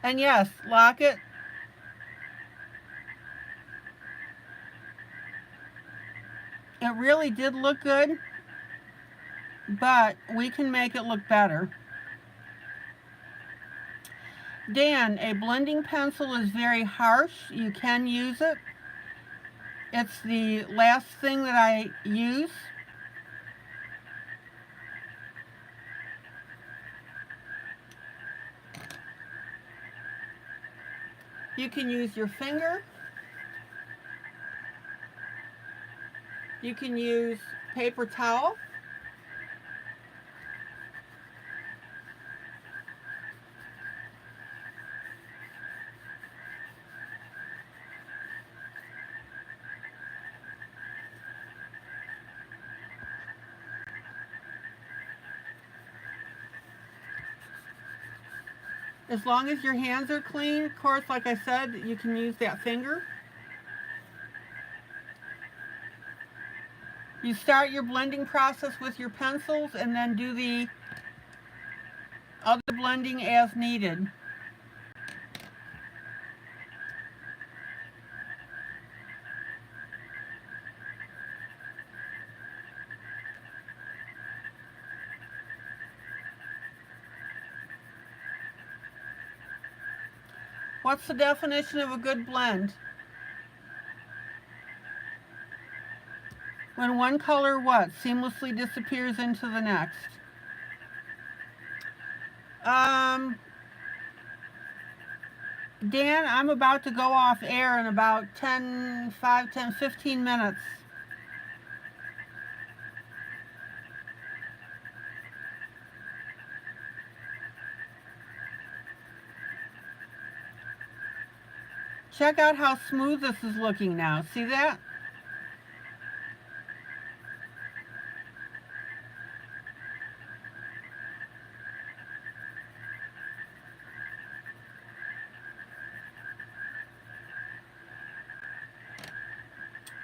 [SPEAKER 1] And yes, lock it. It really did look good, but we can make it look better. Dan, a blending pencil is very harsh. You can use it. It's the last thing that I use. You can use your finger. You can use paper towel. As long as your hands are clean, of course, like I said, you can use that finger. You start your blending process with your pencils and then do the other blending as needed. What's the definition of a good blend? When one color what? Seamlessly disappears into the next. Dan, I'm about to go off air in about 15 minutes. Check out how smooth this is looking now. See that?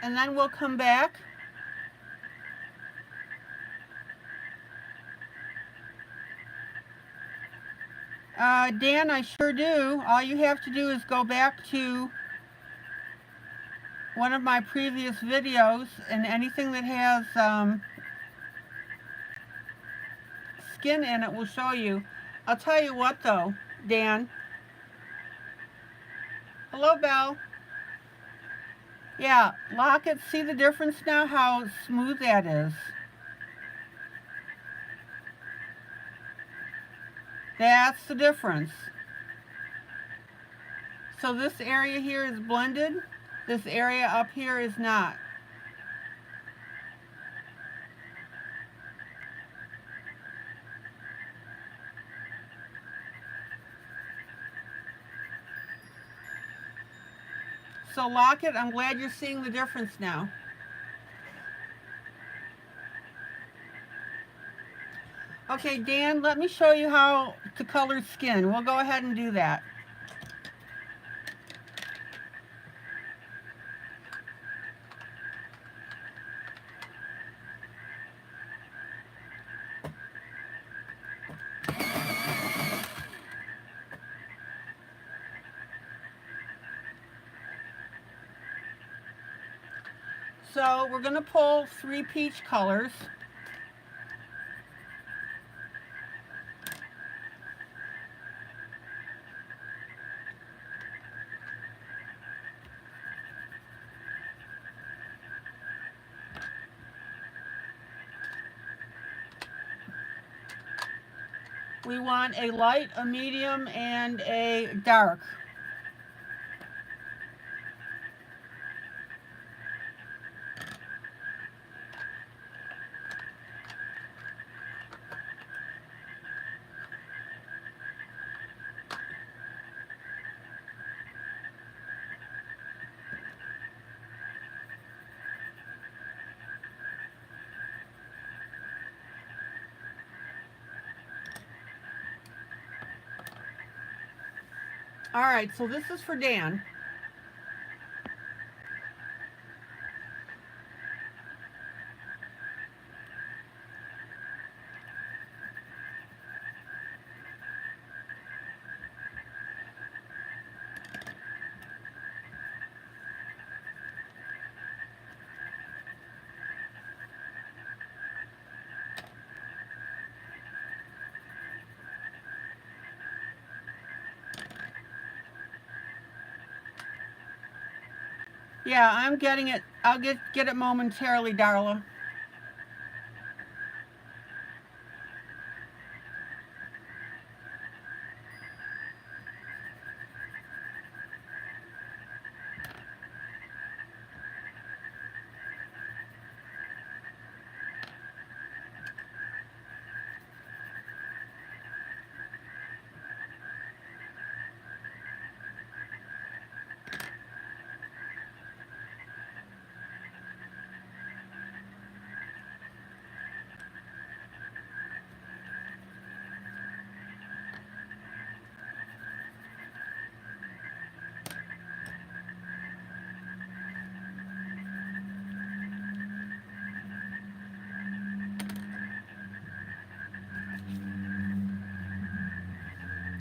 [SPEAKER 1] And then we'll come back. Dan, I sure do. All you have to do is go back to one of my previous videos, and anything that has skin in it will show you. I'll tell you what though, Dan. Hello, Belle. Yeah, lock it. See the difference now, how smooth that is? That's the difference. So this area here is blended. This area up here is not. So lock it. I'm glad you're seeing the difference now. Okay, Dan, let me show you how to color skin. We'll go ahead and do that. So we're going to pull 3 peach colors. We want a light, a medium, and a dark. All right, so this is for Dan. Yeah, I'm getting it. I'll get it momentarily, Darla.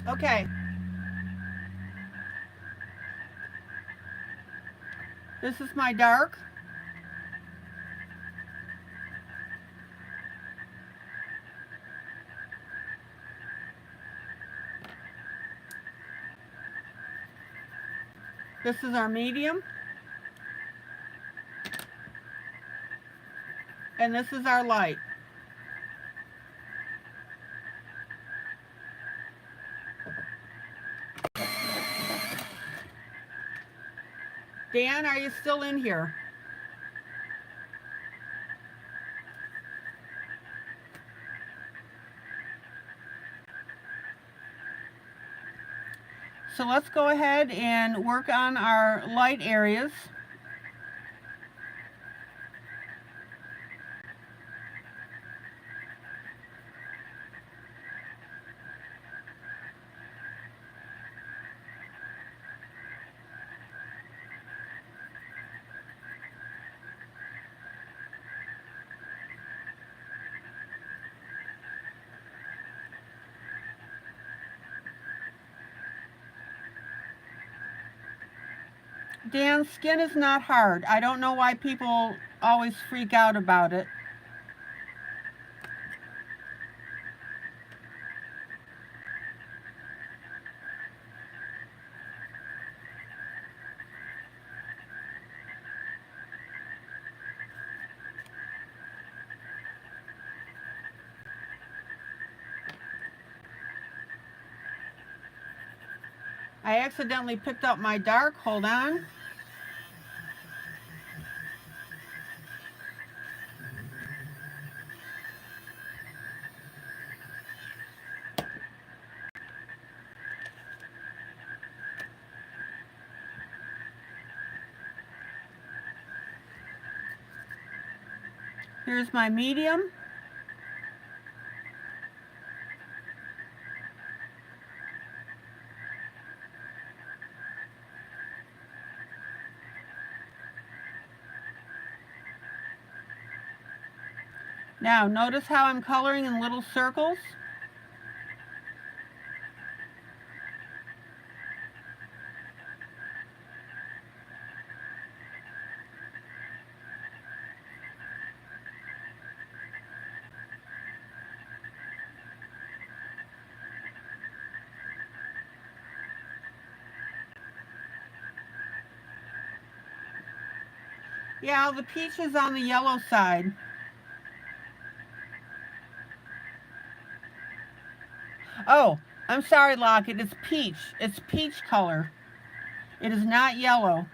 [SPEAKER 1] Okay. This is my dark. This is our medium. And this is our light. Dan, are you still in here? So let's go ahead and work on our light areas. Dan, skin is not hard. I don't know why people always freak out about it. I accidentally picked up my dark. Hold on. Here's my medium. Now, notice how I'm coloring in little circles? Yeah, the peach is on the yellow side. Oh, I'm sorry, Lockett. It's peach. It's peach color. It is not yellow.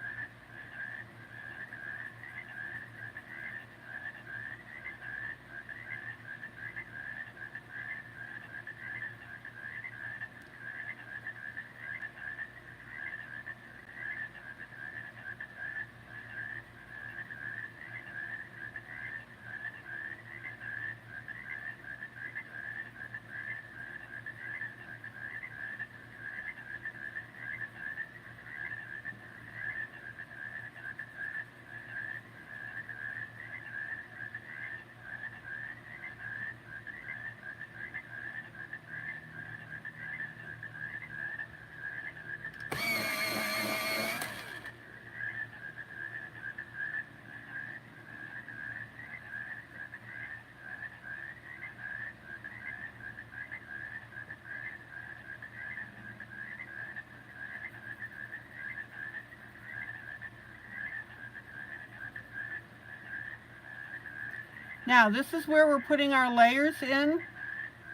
[SPEAKER 1] Now this is where we're putting our layers in,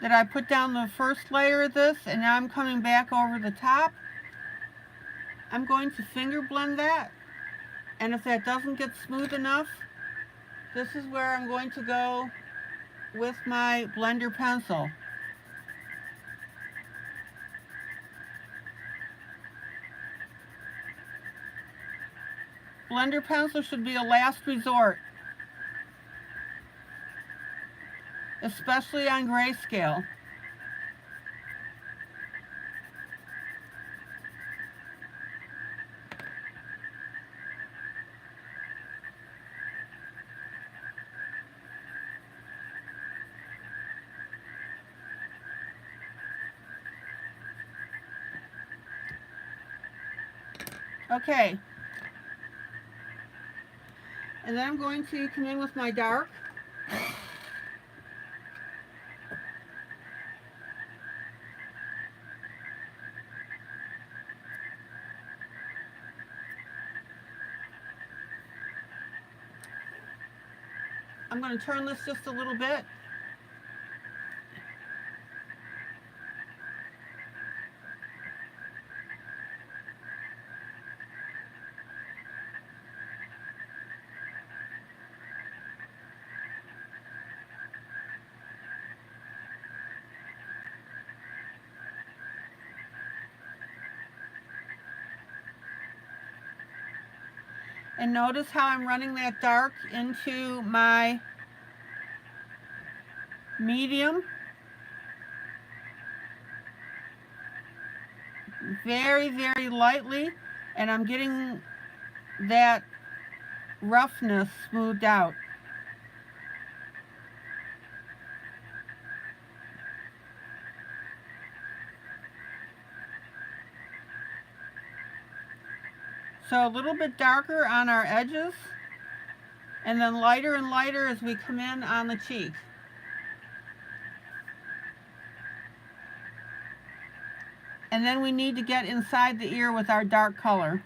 [SPEAKER 1] that I put down the first layer of this, and now I'm coming back over the top. I'm going to finger blend that, and if that doesn't get smooth enough, this is where I'm going to go with my blender pencil. Blender pencil should be a last resort, especially on grayscale. Okay. And then I'm going to come in with my dark. I'm going to turn this just a little bit. And notice how I'm running that dark into my medium. Very, very lightly, and I'm getting that roughness smoothed out. So a little bit darker on our edges, and then lighter and lighter as we come in on the cheek. And then we need to get inside the ear with our dark color.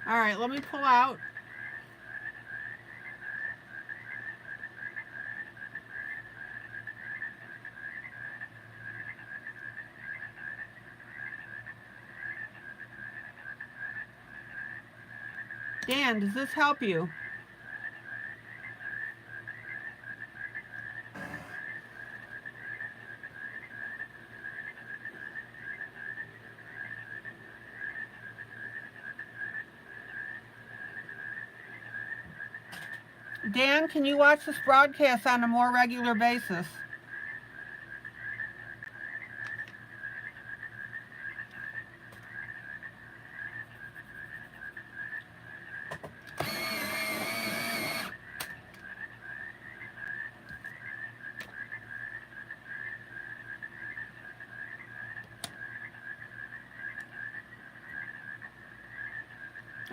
[SPEAKER 1] All right, let me pull out. Dan, does this help you? Dan, can you watch this broadcast on a more regular basis?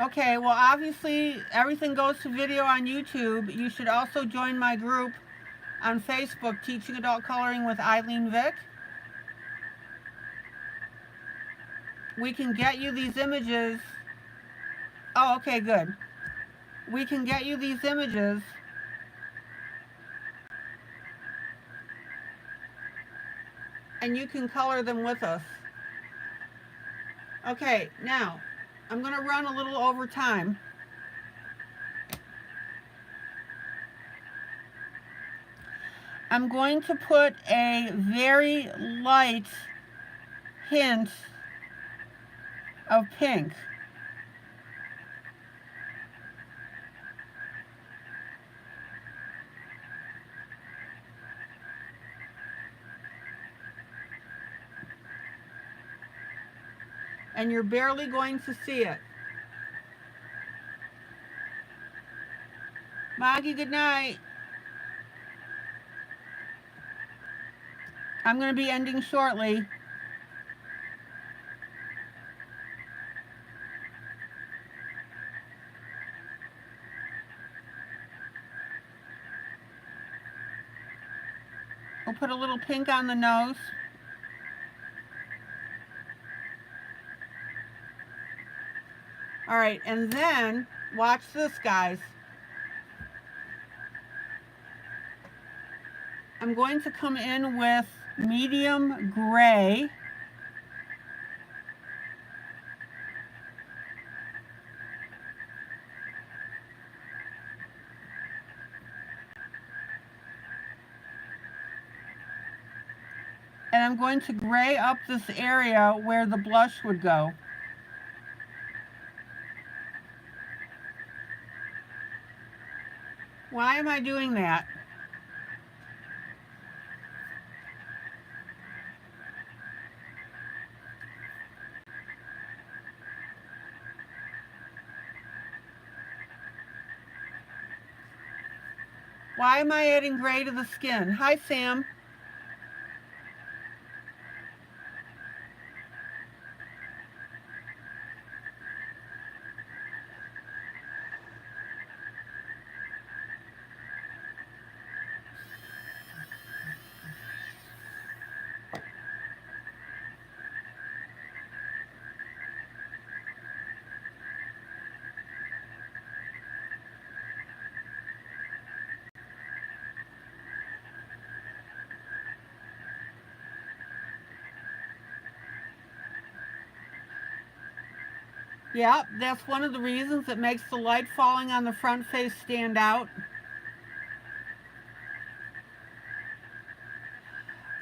[SPEAKER 1] Okay, well obviously everything goes to video on YouTube. You should also join my group on Facebook, Teaching Adult Coloring with ILene Vick. We can get you these images. Oh, okay, good. We can get you these images and you can color them with us. Okay, now I'm going to run a little over time. I'm going to put a very light hint of pink. And you're barely going to see it. Maggie, good night. I'm going to be ending shortly. We'll put a little pink on the nose. All right, and then watch this, guys. I'm going to come in with medium gray. And I'm going to gray up this area where the blush would go. Why am I doing that? Why am I adding gray to the skin? Hi, Sam. Yep, that's one of the reasons it makes the light falling on the front face stand out.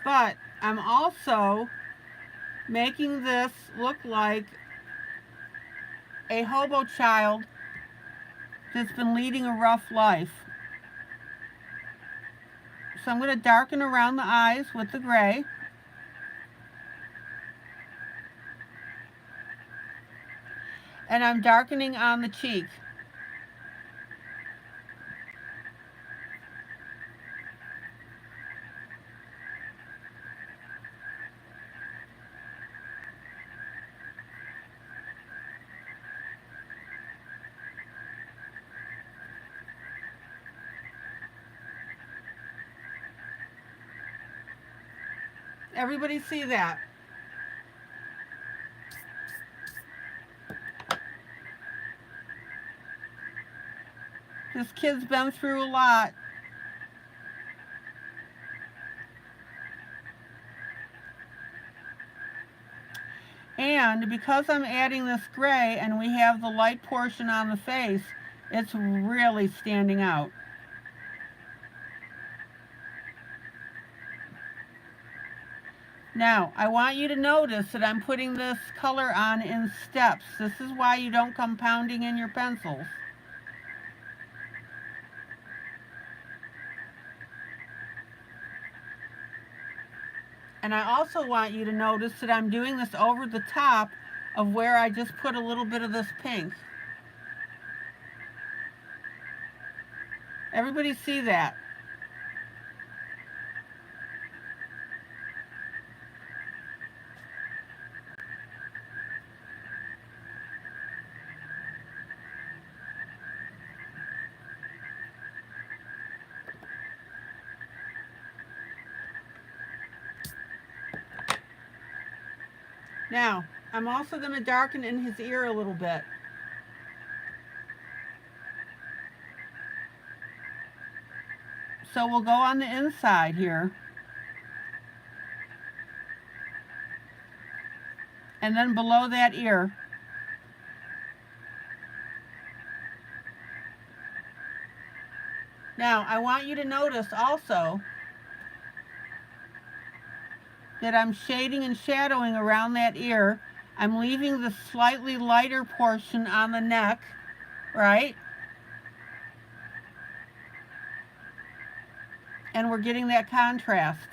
[SPEAKER 1] But I'm also making this look like a hobo child that's been leading a rough life. So I'm going to darken around the eyes with the gray. And I'm darkening on the cheek. Everybody see that? This kid's been through a lot. And because I'm adding this gray and we have the light portion on the face, it's really standing out. Now, I want you to notice that I'm putting this color on in steps. This is why you don't come pounding in your pencils. And I also want you to notice that I'm doing this over the top of where I just put a little bit of this pink. Everybody see that? Now, I'm also going to darken in his ear a little bit. So we'll go on the inside here. And then below that ear. Now, I want you to notice also that I'm shading and shadowing around that ear. I'm leaving the slightly lighter portion on the neck, right? And we're getting that contrast.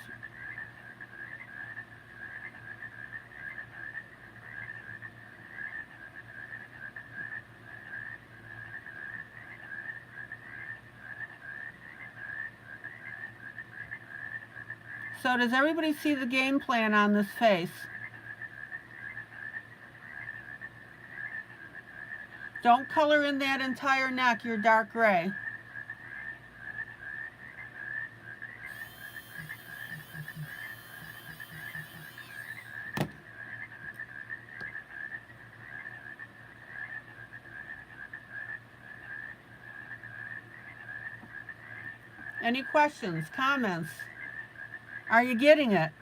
[SPEAKER 1] So does everybody see the game plan on this face? Don't color in that entire neck, your dark gray. Any questions, comments? Are you getting it?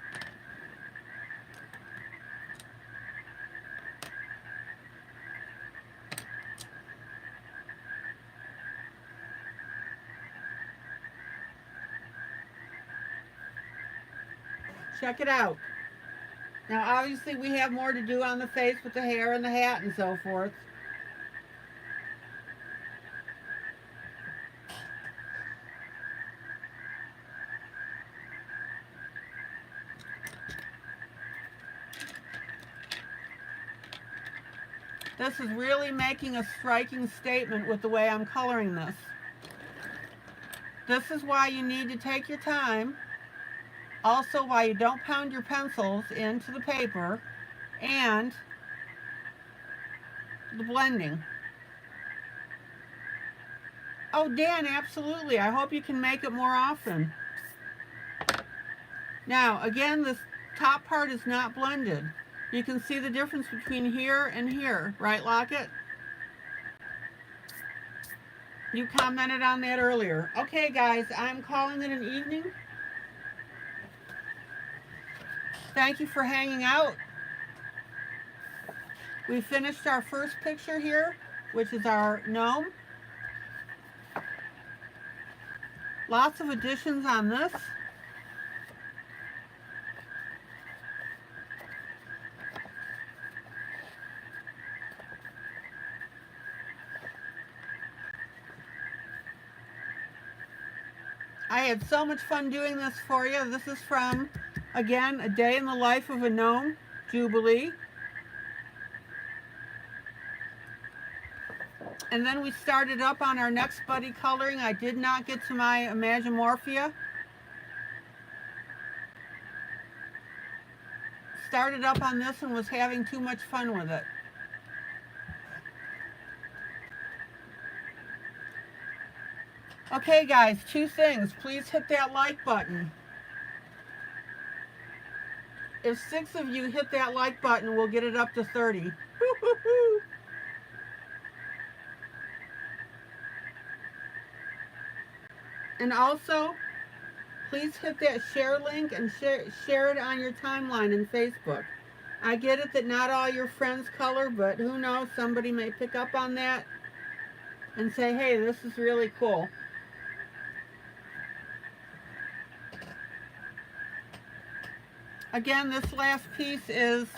[SPEAKER 1] Check it out. Now, obviously, we have more to do on the face with the hair and the hat and so forth. This is really making a striking statement with the way I'm coloring this. This is why you need to take your time. Also, why you don't pound your pencils into the paper, and the blending. Oh, Dan, absolutely. I hope you can make it more often. Now, again, this top part is not blended. You can see the difference between here and here, right, Lockett? You commented on that earlier. Okay, guys, I'm calling it an evening. Thank you for hanging out. We finished our first picture here, which is our gnome. Lots of additions on this. I had so much fun doing this for you. This is from, again, A Day in the Life of a Gnome, Jubilee. And then we started up on our next buddy coloring. I did not get to my Imagimorphia. Started up on this and was having too much fun with it. Okay, guys, two things. Please hit that like button. If 6 of you hit that like button, we'll get it up to 30. Woo-hoo-hoo. And also, please hit that share link and share it on your timeline in Facebook. I get it that not all your friends color, but who knows, somebody may pick up on that and say, hey, this is really cool. Again, this last piece is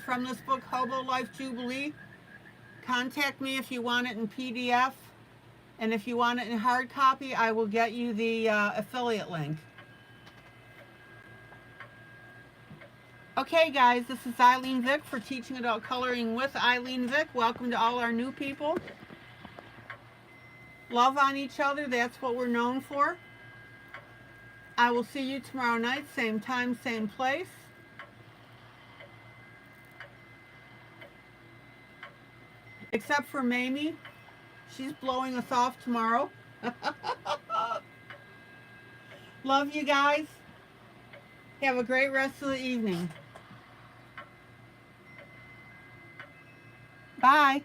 [SPEAKER 1] from this book, Hobo Life Jubilee. Contact me if you want it in PDF. And if you want it in hard copy, I will get you the affiliate link. Okay, guys, this is ILene Vick for Teaching Adult Coloring with ILene Vick. Welcome to all our new people. Love on each other, that's what we're known for. I will see you tomorrow night, same time, same place. Except for Mamie. She's blowing us off tomorrow. Love you guys. Have a great rest of the evening. Bye.